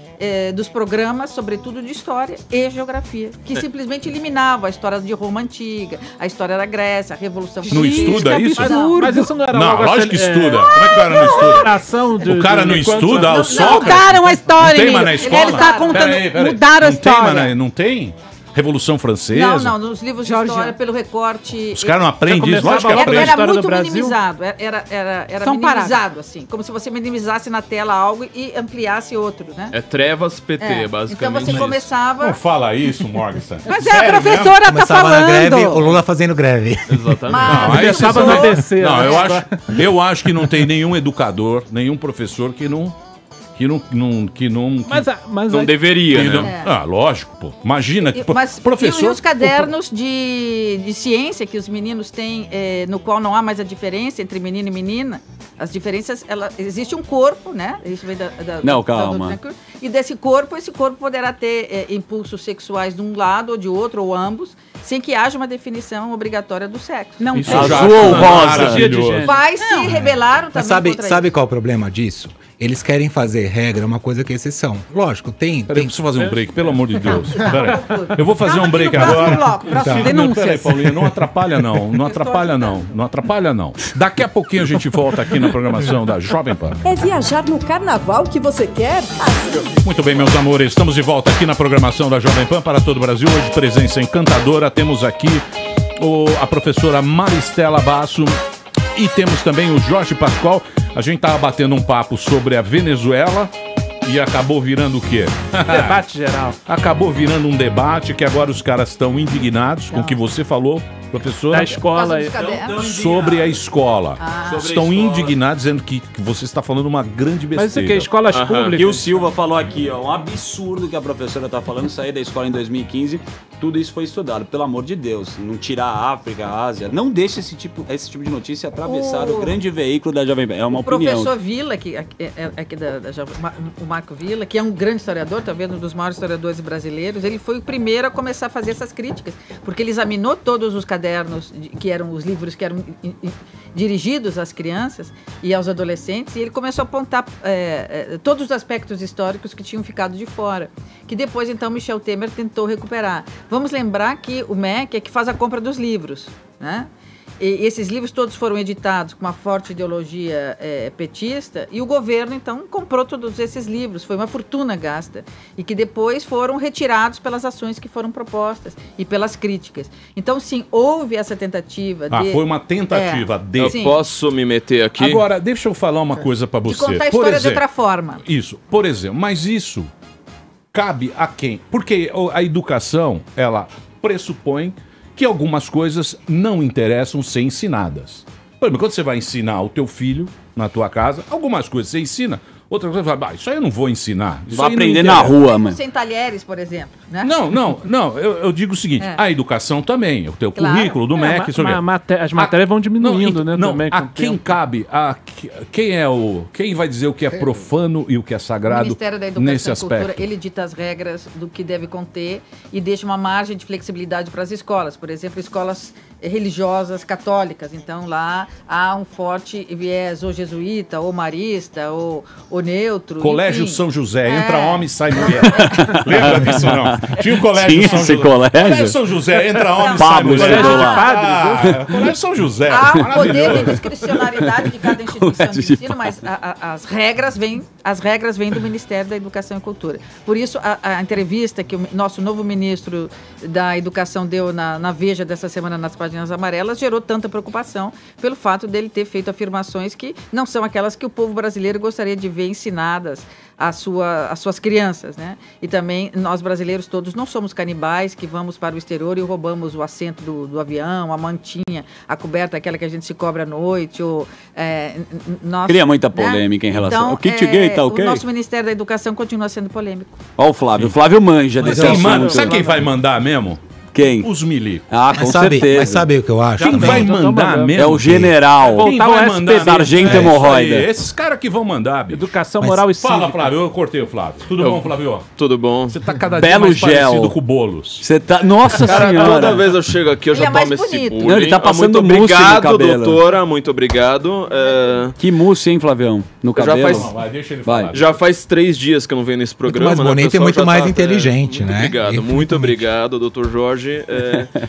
dos programas, sobretudo de história e geografia, que simplesmente eliminava a história de Roma Antiga, a história da Grécia, a Revolução Não Francesa. estuda isso? Mas isso não era Não, logo lógico que assim, estuda. Como é que o cara não estuda? O cara não estuda, o Sócrates. Mudaram a história, Não tem mais Emílio. na escola? Ele está contando, Peraí. mudaram a Não tem história. mais não tem? Revolução Francesa? Não, nos livros de história, pelo recorte... Os caras não aprendem isso? Lógico que Era aprendem. muito minimizado, era São minimizado, parados. assim, como se você minimizasse na tela algo e ampliasse outro, né? É trevas PT, Então basicamente. você isso. começava... Não fala isso, Morgenstern. Mas a professora tá Começava na greve, o falando. Lula fazendo greve. Exatamente. Não, aí Começava vocês no não- ABC, Não, né? eu acho que não tem nenhum educador, nenhum professor que não Não deveria, que né? não- Ah, lógico, pô. Imagina que Mas professor. e os cadernos de ciência que os meninos têm, no qual não há mais a diferença entre menino e menina? As diferenças, existe um corpo, né? Isso vem Não, da calma. doutrina, e esse corpo poderá ter impulsos sexuais de um lado ou de outro, ou ambos, sem que haja uma definição obrigatória do sexo. Não Isso tem. já Azul ou rosa? maravilhoso. Pais se rebelaram também Mas contra sabe isso. qual é o problema disso? Eles querem fazer regra uma coisa que é exceção. Lógico, tem. Peraí, eu preciso fazer um break, pelo amor de Deus. Peraí. Eu vou fazer Calma um break que no próximo agora. bloco, próximo Não, denúncias. peraí, Paulinha, não atrapalha não. Não atrapalha não. Não atrapalha não. Daqui a pouquinho a gente volta aqui na programação da Jovem Pan. É viajar no carnaval que você quer? Muito bem, meus amores, estamos de volta aqui na programação da Jovem Pan para todo o Brasil. Hoje, presença encantadora. Temos aqui a professora Maristela Basso e temos também o Jorge Pascoal. A gente estava batendo um papo sobre a Venezuela e acabou virando o quê? Debate geral. Acabou virando um debate que agora os caras estão indignados com o que você falou, professora. Da escola. Por causa dos cadernos. Sobre a escola. Sobre Estão a escola. indignados dizendo que você está falando uma grande besteira. Mas isso aqui é escolas públicas. E o Silva falou aqui, ó, um absurdo que a professora tá falando, sair da escola em 2015, tudo isso foi estudado, pelo amor de Deus, não tirar a África, a Ásia, não deixe esse tipo de notícia atravessar o grande veículo da Jovem Pan, é uma O opinião. professor Villa, que aqui o Marco Villa, que é um grande historiador, talvez um dos maiores historiadores brasileiros, ele foi o primeiro a começar a fazer essas críticas, porque ele examinou todos os cadernos, que eram os livros que eram dirigidos às crianças e aos adolescentes, e ele começou a apontar todos os aspectos históricos que tinham ficado de fora, que depois, então, Michel Temer tentou recuperar. Vamos lembrar que o MEC é que faz a compra dos livros, né? E esses livros todos foram editados com uma forte ideologia petista, e o governo, então, comprou todos esses livros. Foi uma fortuna gasta. E que depois foram retirados pelas ações que foram propostas e pelas críticas. Então, sim, houve essa tentativa de... foi uma tentativa de... Eu posso me meter aqui? Agora, deixa eu falar uma coisa pra você. De contar a história de outra forma. Isso, por exemplo. Mas isso cabe a quem? Porque a educação, ela pressupõe que algumas coisas não interessam ser ensinadas. Por exemplo, quando você vai ensinar o teu filho na tua casa, algumas coisas você ensina, outras coisas você vai, isso aí eu não vou ensinar. Isso vai aí aprender na rua, mano. Sem talheres, por exemplo, né? Não, eu digo o seguinte, a educação também, o teu currículo do MEC... As matérias vão diminuindo, né? Também, a quem cabe, quem vai dizer o que é profano e o que é O sagrado Ministério da Educação nesse e Cultura, aspecto? ele dita as regras do que deve conter e deixa uma margem de flexibilidade para as escolas. Por exemplo, escolas religiosas católicas. Então, lá há um forte viés ou jesuíta, ou marista, ou neutro. Colégio enfim. São José, entra homem e sai mulher. Lembra disso, não? Tinha o Colégio Tinha São esse José. colégio? São José, entra homem e sai Pablo mulher. estudou lá. Colégio São José. Há um poder maravilhoso. de discricionariedade de cada instituição de ensino, mas as regras vêm do Ministério da Educação e Cultura. Por isso, a entrevista que o nosso novo ministro da Educação deu na Veja dessa semana, nas páginas amarelas, gerou tanta preocupação pelo fato dele ter feito afirmações que não são aquelas que o povo brasileiro gostaria de ver ensinadas às suas crianças, né? E também nós brasileiros todos não somos canibais que vamos para o exterior e roubamos o assento do avião, a mantinha, a coberta, aquela que a gente se cobre à noite. Cria muita polêmica em relação ao kit gay, tá ok? O nosso Ministério da Educação continua sendo polêmico. Ó o Flávio. O Flávio manja desse assunto. Sabe quem vai mandar mesmo? Quem? Os milicos. Ah, com certeza. Mas sabe o que eu acho? Quem também? vai mandar mesmo? É o general. Quem vai mandar Sargento mesmo? Hemorroida. Esses caras que vão mandar, bicho. Educação moral e cívica. Fala, Flávio. Eu cortei o Flávio. Tudo bom, Flávio? Tudo bom. Você tá cada Belo dia mais gel. parecido com o Boulos. Você tá... Nossa Cara, senhora. toda vez eu chego aqui, eu Ele já é mais tomo esse bonito. bullying. Não, ele tá passando muito mousse no obrigado, cabelo. doutora. Muito obrigado. Que mousse, hein, Flavião? No cabelo. Deixa ele Vai. falar. Já faz 3 dias que eu não venho nesse programa. mais bonito né? O e pessoal muito já mais inteligente, muito né? Obrigado, muito obrigado, doutor Jorge.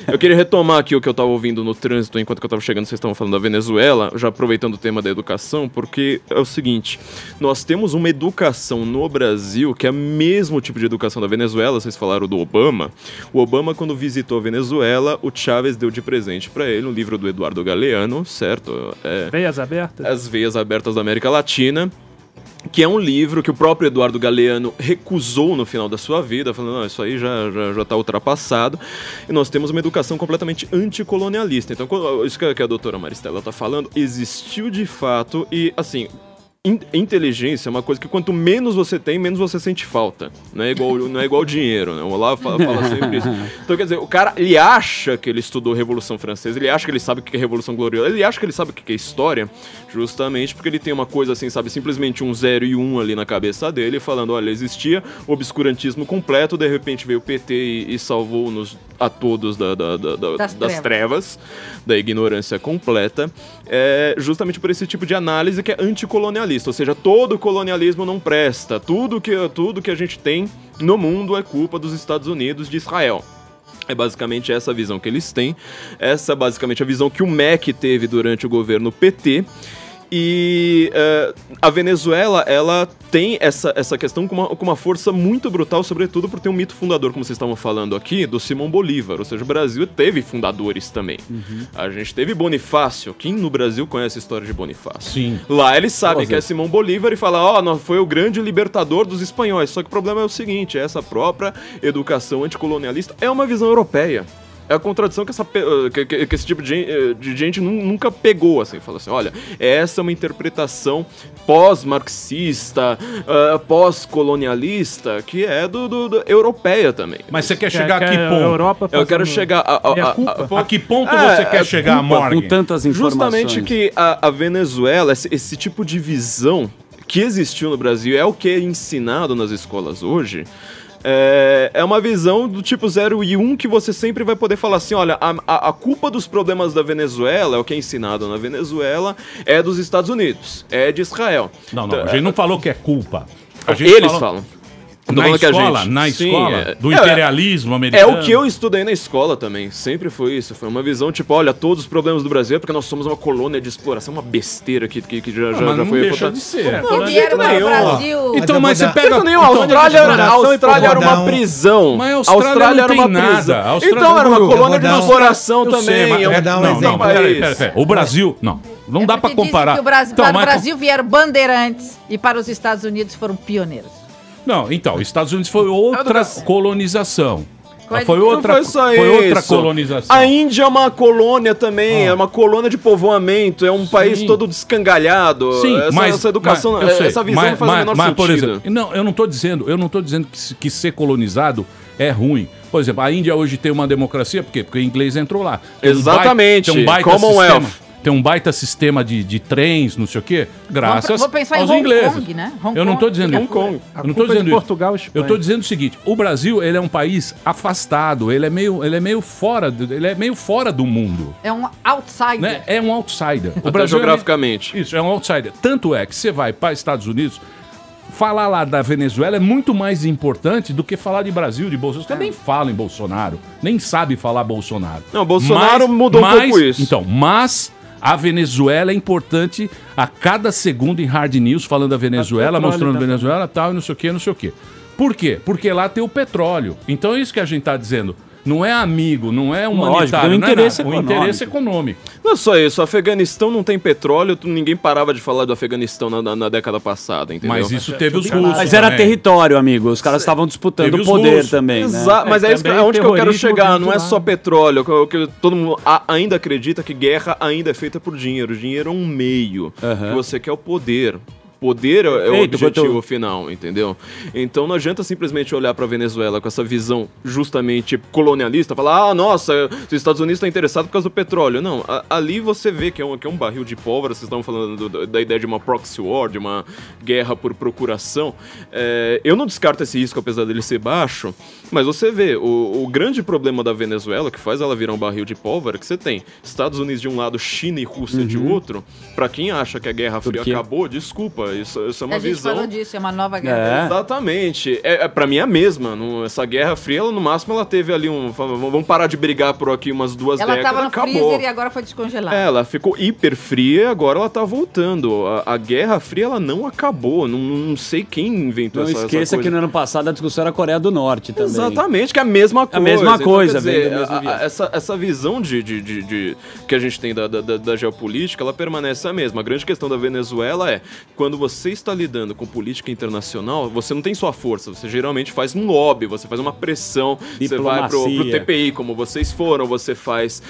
Eu queria retomar aqui o que eu estava ouvindo no trânsito enquanto que eu estava chegando, vocês estavam falando da Venezuela, já aproveitando o tema da educação, porque é o seguinte, nós temos uma educação no Brasil que é o mesmo tipo de educação da Venezuela, vocês falaram do Obama. O Obama, quando visitou a Venezuela, o Chávez deu de presente para ele um livro do Eduardo Galeano, certo? Veias abertas. As Veias Abertas da América Latina, que é um livro que o próprio Eduardo Galeano recusou no final da sua vida, falando, não, isso aí já está ultrapassado, e nós temos uma educação completamente anticolonialista. Então, isso que a doutora Maristela está falando, existiu de fato, e assim... Inteligência é uma coisa que quanto menos você tem, menos você sente falta. Não é igual dinheiro, né? O Olavo fala sempre isso. Então, quer dizer, o cara, ele acha que ele estudou Revolução Francesa, ele acha que ele sabe o que é Revolução Gloriosa, ele acha que ele sabe o que é história, justamente porque ele tem uma coisa assim, sabe, simplesmente um 0 e 1 ali na cabeça dele, falando, olha, existia obscurantismo completo, de repente veio o PT e salvou-nos a todos das trevas, da ignorância completa, justamente por esse tipo de análise que é anticolonialista. Ou seja, todo colonialismo não presta. Tudo que a gente tem no mundo é culpa dos Estados Unidos, de Israel. É basicamente essa a visão que eles têm. Essa é basicamente a visão que o MEC teve durante o governo PT. E a Venezuela, ela tem essa questão com uma força muito brutal, sobretudo por ter um mito fundador, como vocês estavam falando aqui, do Simão Bolívar. Ou seja, o Brasil teve fundadores também. A gente teve Bonifácio. Quem no Brasil conhece a história de Bonifácio? Sim. Lá eles sabem que é Simão Bolívar e fala, foi o grande libertador dos espanhóis. Só que o problema é o seguinte, essa própria educação anticolonialista é uma visão europeia. É a contradição que esse tipo de gente nunca pegou, assim. Fala assim, olha, essa é uma interpretação pós-marxista, pós-colonialista, que é do europeia também. Mas você quer chegar a que ponto? Eu quero chegar a que ponto você quer chegar, Morgan? Com tantas informações. Justamente que a Venezuela, esse tipo de visão que existiu no Brasil, é o que é ensinado nas escolas hoje. É uma visão do tipo 0 e 1 que você sempre vai poder falar assim, olha, a culpa dos problemas da Venezuela, é o que é ensinado na Venezuela, é dos Estados Unidos, é de Israel. Não, a gente não falou que é culpa. Eles falam. Na escola, do imperialismo americano. É o que eu estudei na escola também, sempre foi isso. Foi uma visão tipo, olha, todos os problemas do Brasil é porque nós somos uma colônia de exploração, uma besteira que já não foi... deixa de ser. Não, vieram para o Brasil... Então, mas você pega... A Austrália era uma prisão. Mas a Austrália não tem nada. Então, era uma colônia de exploração também. Não, peraí. O Brasil... Não dá pra comparar. Que para o Brasil vieram bandeirantes e para os Estados Unidos foram pioneiros. Não, então, os Estados Unidos foi outra colonização. Foi Não outra isso. colonização. A Índia é uma colônia também, é uma colônia de povoamento, é um país todo descangalhado. Sim, essa educação, essa visão não faz o menor sentido. Por exemplo, eu não tô dizendo que ser colonizado é ruim. Por exemplo, a Índia hoje tem uma democracia, por quê? Porque o inglês entrou lá. Exatamente, Commonwealth. Tem um baita sistema de trens, não sei o quê, graças Vou pensar aos em Hong ingleses. Kong, né? Eu não estou dizendo Hong Kong. Eu não tô dizendo Portugal, isso. Eu estou dizendo o seguinte: o Brasil ele é um país afastado, ele é meio fora do mundo. É um outsider. Né? É um outsider. O Brasil geograficamente. Isso, é um outsider. Tanto é que você vai para os Estados Unidos, falar lá da Venezuela é muito mais importante do que falar de Brasil, de Bolsonaro. Você nem fala em Bolsonaro, nem sabe falar Bolsonaro. Não, Bolsonaro mudou um pouco isso. Então, mas a Venezuela é importante a cada segundo em Hard News, falando da Venezuela, mostrando a Venezuela, tal, e não sei o quê, não sei o quê. Por quê? Porque lá tem o petróleo. Então é isso que a gente está dizendo. Não é amigo, não é humanitário, tem um interesse o interesse econômico. Não é só isso, o Afeganistão não tem petróleo, ninguém parava de falar do Afeganistão na década passada, entendeu? Mas isso teve os russos. Mas era território, amigo, os caras estavam disputando o poder também, né? Exato, mas é isso onde que eu quero chegar, não é só petróleo, que todo mundo ainda acredita que guerra ainda é feita por dinheiro. O dinheiro é um meio, que você quer o poder. Poder é o objetivo final, entendeu? Então não adianta simplesmente olhar para a Venezuela com essa visão justamente colonialista, falar, nossa, os Estados Unidos estão interessados por causa do petróleo. Não, ali você vê que é um barril de pólvora, vocês estão falando da ideia de uma proxy war, de uma guerra por procuração. Eu não descarto esse risco, apesar dele ser baixo, mas você vê, o grande problema da Venezuela, que faz ela virar um barril de pólvora, que você tem Estados Unidos de um lado, China e Rússia de outro. Para quem acha que a Guerra Fria acabou, desculpa, isso é uma visão... A gente falou disso, é uma nova guerra. Exatamente. Pra mim é a mesma. Essa Guerra Fria, no máximo, ela teve ali vamos parar de brigar por aqui umas 2 décadas. Ela tava no freezer e agora foi descongelada. Ela ficou hiper fria e agora ela tá voltando. A Guerra Fria, ela não acabou. Não sei quem inventou essa coisa. Não esqueça que no ano passado a discussão era a Coreia do Norte também. Exatamente, que é a mesma coisa. A mesma coisa, então, essa visão que a gente tem da geopolítica, ela permanece a mesma. A grande questão da Venezuela é, quando você está lidando com política internacional, você não tem só a força, você geralmente faz um lobby, você faz uma pressão, diplomacia. Você vai pro TPI, como vocês foram, você faz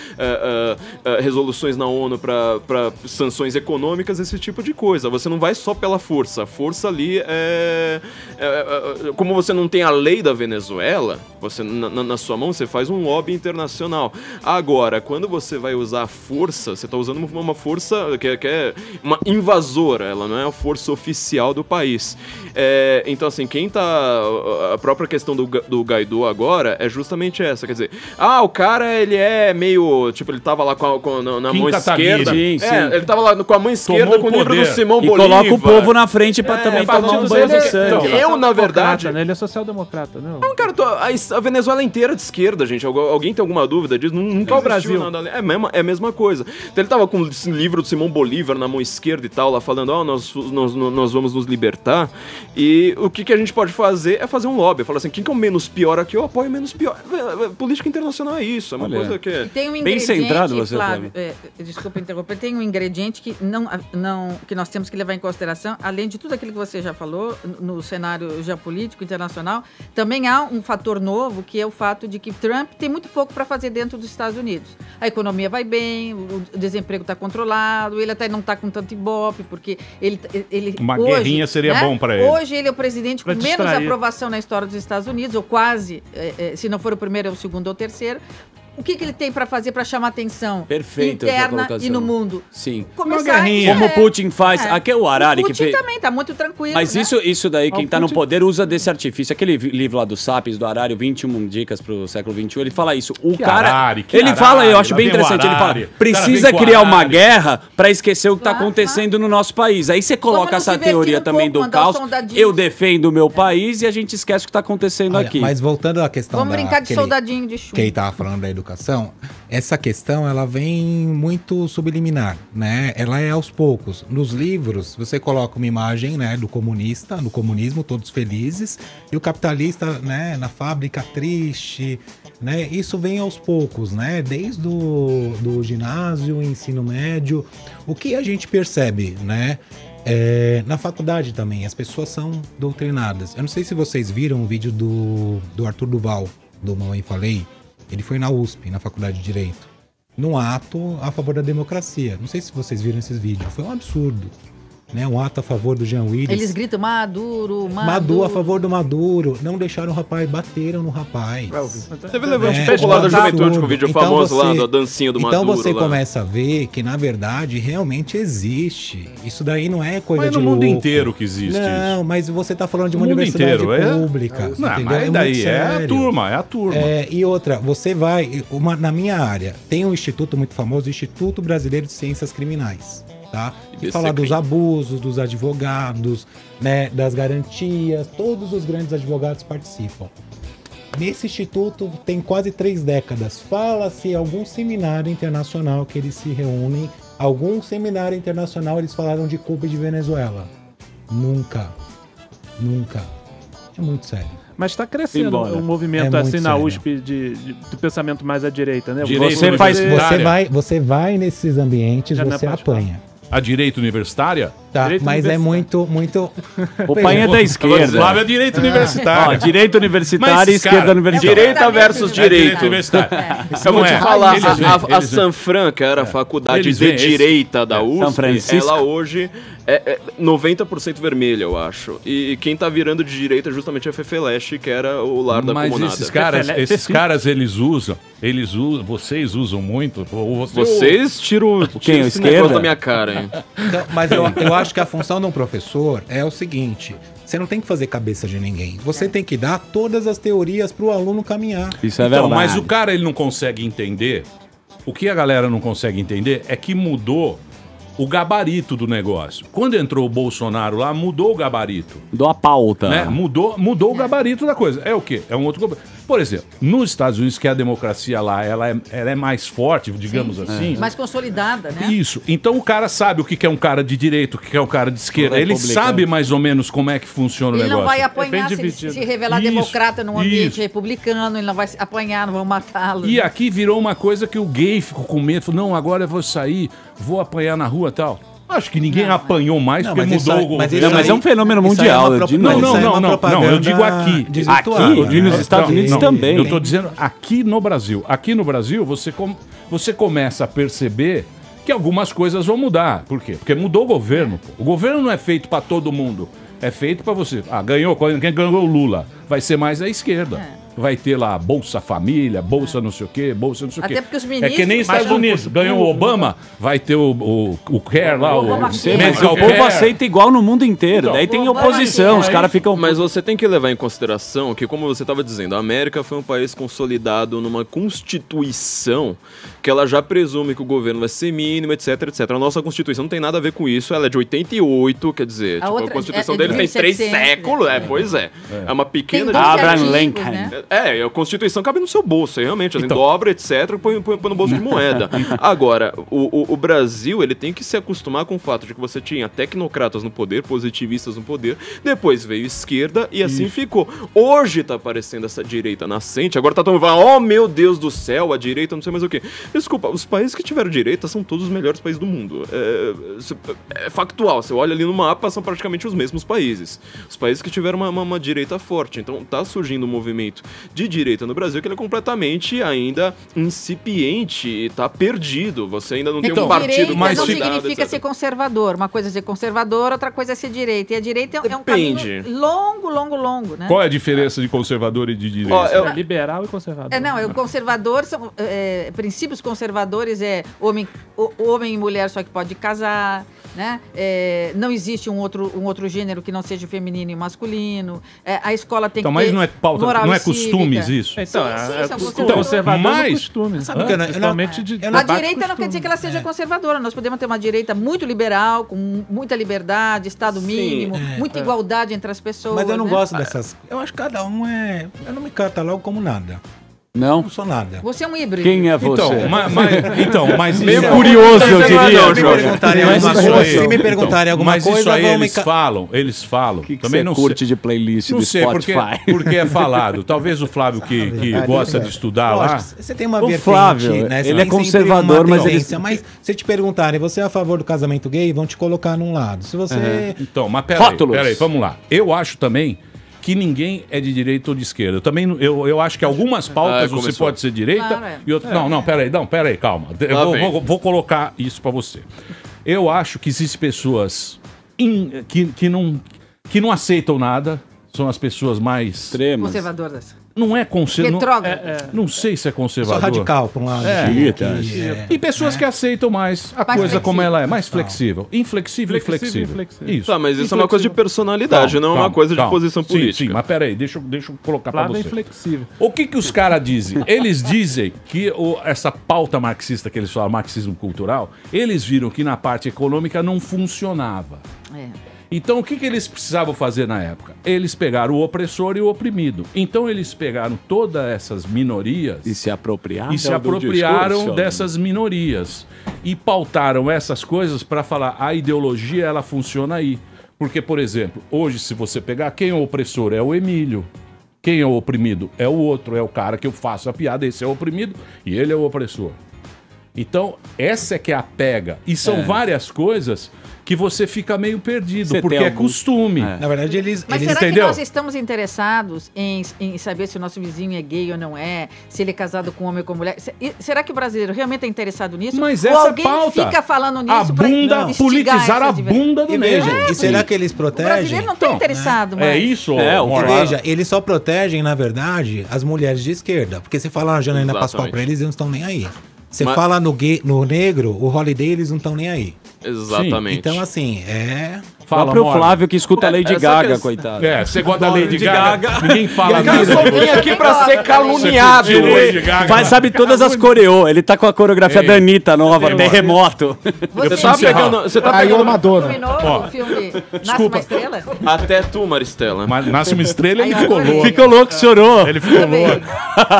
resoluções na ONU para sanções econômicas, esse tipo de coisa. Você não vai só pela força. A força ali como você não tem a lei da Venezuela, você na sua mão, você faz um lobby internacional. Agora, quando você vai usar a força, você está usando uma força que é uma invasora, ela não é a força oficial do país. Então, assim, a própria questão do Guaidó agora é justamente essa, quer dizer, o cara, ele é meio, tipo, ele tava lá na mão esquerda. Sim. Ele tava lá com a mão esquerda com o livro do Simão Bolívar. E coloca o povo na frente pra também tomar um banho de sangue. Eu, na verdade... Ele é social-democrata, não? Não, cara, a Venezuela inteira é de esquerda, gente. Alguém tem alguma dúvida disso? Nunca existiu nada. É a mesma coisa. Então ele tava com o livro do Simão Bolívar na mão esquerda e tal, lá falando, nós vamos nos libertar. E o que a gente pode fazer é fazer um lobby. Falar assim, quem que é o menos pior aqui? Eu apoio o menos pior. Política internacional é isso. É uma coisa que é tem um bem centrado, você, Flávio. Desculpa interromper. Tem um ingrediente que que nós temos que levar em consideração, além de tudo aquilo que você já falou, no cenário geopolítico internacional, também há um fator novo, que é o fato de que Trump tem muito pouco para fazer dentro dos Estados Unidos. A economia vai bem, o desemprego está controlado, ele até não está com tanto ibope, porque ele uma hoje, guerrinha seria bom para ele. Hoje ele é o presidente com menos aprovação na história dos Estados Unidos, ou quase, se não for o primeiro, é o segundo ou o terceiro. o que ele tem para fazer para chamar atenção Perfeito essa interna colocação. e no mundo? Sim. Começar Como o Putin faz. Aqui é o Harari o que Putin fez. também tá muito tranquilo, Mas né? isso daí, quem O tá no Putin- poder usa desse artifício. Aquele livro lá do Sapiens, do Harari, 21 dicas pro século XXI, ele fala isso. O Que cara. Harari, que ele fala, Harari, eu acho lá bem vem o interessante, ele fala: Harari. precisa O cara vem com criar uma Harari. guerra pra esquecer o que tá acontecendo no nosso país. Aí você coloca Vamos essa nos divertir teoria um também pouco, do mandar o caos. soldadinho. Eu defendo o meu país e a gente esquece o que tá acontecendo Olha, aqui. mas voltando à questão Vamos brincar de soldadinho de chumbo. que ele estava falando da educação, essa questão ela vem muito subliminar, né? Ela é aos poucos. Nos livros, você coloca uma imagem, né, do comunista, no comunismo, todos felizes, e o capitalista, né, na fábrica triste, né? Isso vem aos poucos, né? Desde do ginásio, ensino médio, o que a gente percebe, né? Na faculdade também, as pessoas são doutrinadas. Eu não sei se vocês viram o vídeo do Arthur Duval, do Mamãe Falei. Ele foi na USP, na Faculdade de Direito, num ato a favor da democracia. Não sei se vocês viram esses vídeos. Foi um absurdo. Né? Um ato a favor do Jean Willis. Eles gritam Maduro, Maduro a favor do Maduro. Não deixaram o rapaz, bateram no rapaz. Teve levante popular da juventude com o vídeo famoso lá, da dancinha do Maduro. Então você lá. começa a ver que, na verdade, realmente existe. Isso daí não é coisa Mas de no mundo louco. inteiro que existe Não, mas você tá falando de uma No mundo universidade inteiro, pública. Não, entendeu? mas muito daí é a sério. turma, é a turma. E outra, você vai... na minha área, tem um instituto muito famoso, o Instituto Brasileiro de Ciências Criminais. Tá? Que fala dos abusos, dos advogados, né, das garantias, todos os grandes advogados participam. Nesse instituto tem quase 3 décadas. Fala-se algum seminário internacional que eles se reúnem, algum seminário internacional eles falaram de Cuba e de Venezuela. Nunca. Nunca. É muito sério. Mas está crescendo Embora. um movimento É assim muito na sério. USP do pensamento mais à direita, né? Você vai nesses ambientes, Já não é você particular. apanha. A direita universitária? Tá, Direito mas é universitário. muito... O pai é da esquerda. Flávio é direito universitário. Ó, direito universitário Mas, e esquerda cara, universitária. Direita versus direito. universitário. Eu vou Não te é. falar, Eles vêm, a eles vêm. Sanfran, que era a faculdade Eles de vêm, esse- direita da São USP, Francisco. ela hoje é 90% vermelha, eu acho. E quem tá virando de direita é justamente a Fefeleche, que era o lar da Mas comunada. esses caras, eles usam, vocês usam muito. ou Vocês tiram Quem, a esse esquerda? negócio da minha cara, hein? Então, mas eu acho que a função de um professor é o seguinte: você não tem que fazer cabeça de ninguém. Você tem que dar todas as teorias para o aluno caminhar. Isso é Então, verdade. mas o cara ele não consegue entender. O que a galera não consegue entender é que mudou o gabarito do negócio. Quando entrou o Bolsonaro lá, mudou o gabarito. Mudou a pauta. Né? Mudou o gabarito da coisa. É o quê? É um outro gabarito. Por exemplo, nos Estados Unidos, que a democracia lá ela é mais forte, digamos assim. Mais consolidada, né? Isso. Então o cara sabe o que é um cara de direita, o que é um cara de esquerda. Ele Republicano. sabe mais ou menos como é que funciona o Ele negócio. não vai apanhar se revelar Isso, democrata num ambiente isso. republicano, ele não vai apanhar, não vão matá-lo. E aqui virou uma coisa que o gay ficou com medo. Falou, não, agora eu vou sair, vou apanhar na rua e tal. Acho que ninguém apanhou mais Não, porque mas isso mudou aí- o mas governo. isso Mas é um fenômeno isso aí é mundial, uma de pro- novo. isso aí é uma Não, eu propaganda digo aqui. desvirtuada. Aqui, eu digo nos Estados Unidos também. Eu tô dizendo aqui no Brasil. Aqui no Brasil, você começa a perceber que algumas coisas vão mudar. Por quê? Porque mudou o governo. Pô. O governo não é feito para todo mundo. É feito para você. Ah, ganhou. Quem ganhou o Lula? Vai ser mais a esquerda. Vai ter lá Bolsa Família, Bolsa não sei o quê, Bolsa não sei o quê. Até porque os É ministros... que nem Estados Unidos. Ganhou o Obama, vai ter o Care lá, o Mas Medical o povo Care. aceita igual no mundo inteiro. Daí tem oposição, os caras ficam... Mas você tem que levar em consideração que, como você estava dizendo, a América foi um país consolidado numa constituição que ela já presume que o governo vai ser mínimo, etc, etc. A nossa constituição não tem nada a ver com isso, ela é de 88, quer dizer, A outra a constituição é de dele tem 3 1700, séculos, pois é. É uma pequena... Tem 12 Abraham artigos, Lincoln. né? A Constituição cabe no seu bolso, realmente. Então. Dobra, etc., põe no bolso de moeda. Agora, o Brasil, ele tem que se acostumar com o fato de que você tinha tecnocratas no poder, positivistas no poder, depois veio esquerda e assim ficou. Hoje tá aparecendo essa direita nascente, agora tá todo mundo falando, oh meu Deus do céu, a direita, não sei mais o quê. Desculpa, os países que tiveram direita são todos os melhores países do mundo. É factual, você olha ali no mapa, são praticamente os mesmos países. Os países que tiveram uma direita forte. Então tá surgindo um movimento de direita no Brasil, que ele é completamente ainda incipiente e tá perdido. Você ainda não tem um partido direita mais não significa ser conservador. Uma coisa é ser conservador, outra coisa é ser direita. E a direita é um caminho longo, né? Qual é a diferença de conservador e de direita? Liberal e conservador. O conservador são princípios conservadores homem e mulher só que pode casar, né? Não existe um outro gênero que não seja feminino e masculino. A escola tem que ter mas não é pauta, moral não é e cívica. costumes isso? Então, são conservador mas costumes. Sabe que a direita não quer dizer que ela seja conservadora. Nós podemos ter uma direita muito liberal, com muita liberdade, Estado mínimo, muita igualdade entre as pessoas. Mas eu não né? gosto dessas. Eu acho que cada um é. Eu não me catalogo como nada. Não sou nada. Você é um híbrido. Quem é você? Mas meio curioso, eu diria. Se me perguntarem alguma coisa, mas isso aí eles falam. Que também você não curte sei, de playlist não do sei Spotify? porque é falado. Talvez o Flávio que gosta de estudar lá. Você tem uma O vertente, Flávio, né? ele é conservador, mas ele... Mas se te perguntarem, você é a favor do casamento gay, vão te colocar num lado. Se você... Então, mas peraí, vamos lá. Eu acho também que ninguém é de direita ou de esquerda. Eu acho que algumas pautas você pode ser direita e outras... Não, peraí, calma. Eu vou colocar isso pra você. Eu acho que existem pessoas que não aceitam nada, são as pessoas mais... Extremas. Conservadoras. Não é conservador. Não sei se é conservador. Só radical, por um lado. E pessoas que aceitam mais a coisa flexível. Como ela é, mais flexível. Inflexível e flexível. Isso. Tá, mas isso é uma coisa de personalidade, não é uma coisa de posição política. Sim, mas peraí, deixa eu colocar pra você. Inflexível. O que os caras dizem? Eles dizem que essa pauta marxista que eles falam, marxismo cultural, eles viram que na parte econômica não funcionava. Então, o que eles precisavam fazer na época? Eles pegaram o opressor e o oprimido. Então, eles pegaram todas essas minorias... E se apropriaram dessas minorias. E pautaram essas coisas para falar, a ideologia, ela funciona aí. Porque, por exemplo, hoje, se você pegar, quem é o opressor? É o Emílio. Quem é o oprimido? É o outro. É o cara que eu faço a piada. Esse é o oprimido e ele é o opressor. Então, essa é que é a pega. E são várias coisas... que você fica meio perdido, porque é costume. Na verdade, Mas será que nós estamos interessados em saber se o nosso vizinho é gay ou não é, se ele é casado com homem ou com mulher? Será que o brasileiro realmente é interessado nisso? Mas ou essa alguém pauta, fica falando nisso politizar a bunda do negro. E será que eles protegem? O brasileiro não está interessado mais. É isso? Veja, eles só protegem, na verdade, as mulheres de esquerda. Porque você fala na Janaína Pascoal pra eles não estão nem aí. Você fala no negro, o Holiday, eles não estão nem aí. Exatamente. Sim. Então, assim, Fala pro Flávio que escuta a Lady Gaga, coitado. Você gosta da Lady Gaga? Ninguém fala nada. Eu só vim aqui pra ser caluniado. Sabe todas as coreô. Ele tá com a coreografia da Anitta nova, Terremoto. Você tá pegando Madonna. O filme Nasce uma Estrela? Até tu, Maristela. Mas Nasce uma Estrela, ele ficou louco. Ficou louco, chorou. Ele ficou louco.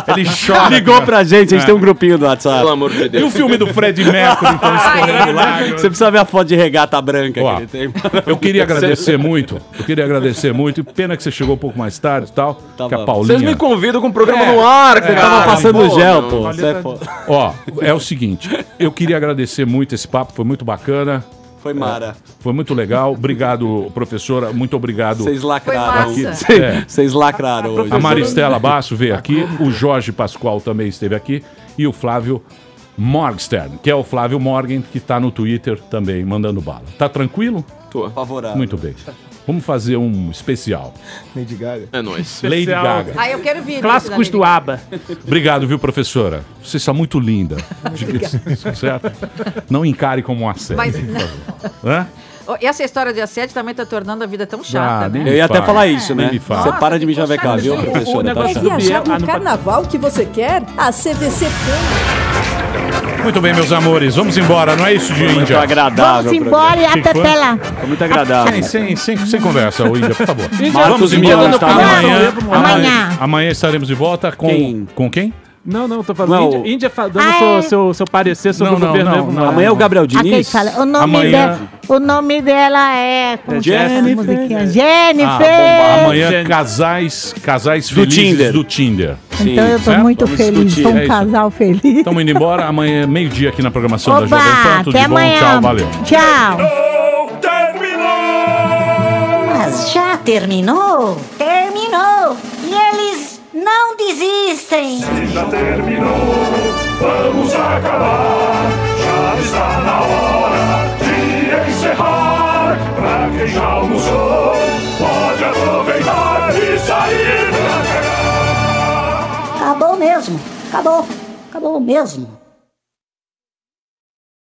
Ele chora. Ligou pra gente, a gente tem um grupinho do WhatsApp. Pelo amor de Deus. E o filme do Fred Mercury, então, escorrendo lá. Você precisa ver a foto de regata branca que ele tem. Eu queria agradecer muito. Pena que você chegou um pouco mais tarde e tal. Que a Paulinha... Vocês me convidam com o programa no ar, cara. Tava passando gel, pô. Ó, é o seguinte. Eu queria agradecer muito esse papo, foi muito bacana. Foi mara. Foi muito legal. Obrigado, professora. Muito obrigado. Vocês lacraram aqui. Vocês lacraram hoje. A Maristela Basso veio aqui. O Jorge Pascoal também esteve aqui. E o Flávio Morgenstern, que é o Flávio Morgan, que tá no Twitter também, mandando bala. Tá tranquilo? Tô. Favorável. Muito bem. Vamos fazer um especial. Lady Gaga. É nóis. Lady Gaga. Eu quero vir. Clássicos do ABBA. Obrigado, viu, professora? Você está muito linda. Certo? Não encare como um assédio. Hã? Essa história de assédio também está tornando a vida tão chata, né? Eu ia até falar isso, né? Você para de me chavecar, viu, professora? Quer viajar no carnaval que você quer? A CVC tem. Muito bem, meus amores. Vamos embora, não é isso, de Índia? Muito agradável. Vamos embora e até lá. Foi muito agradável. Sem conversa, ô Índia, por favor. Marcos Milan está Amanhã estaremos de volta com quem? Não, tô falando. Índia dando seu parecer sobre o governo. Não. Amanhã é o Gabriel Diniz. O nome dela é... Jennifer. Jennifer. Amanhã, casais felizes do Tinder. Então eu tô muito feliz. Sou um casal feliz. Estamos indo embora. Amanhã, meio-dia, aqui na programação da Jovem Pan. Tudo até de bom. Amanhã. Tchau, valeu. Tchau. Terminou! Mas já terminou? Terminou. E eles não desistem. Se já terminou, vamos acabar. Já está na hora de encerrar. Pra quem já almoçou, pode aproveitar e sair pra cagar. Acabou mesmo. Acabou. Acabou mesmo.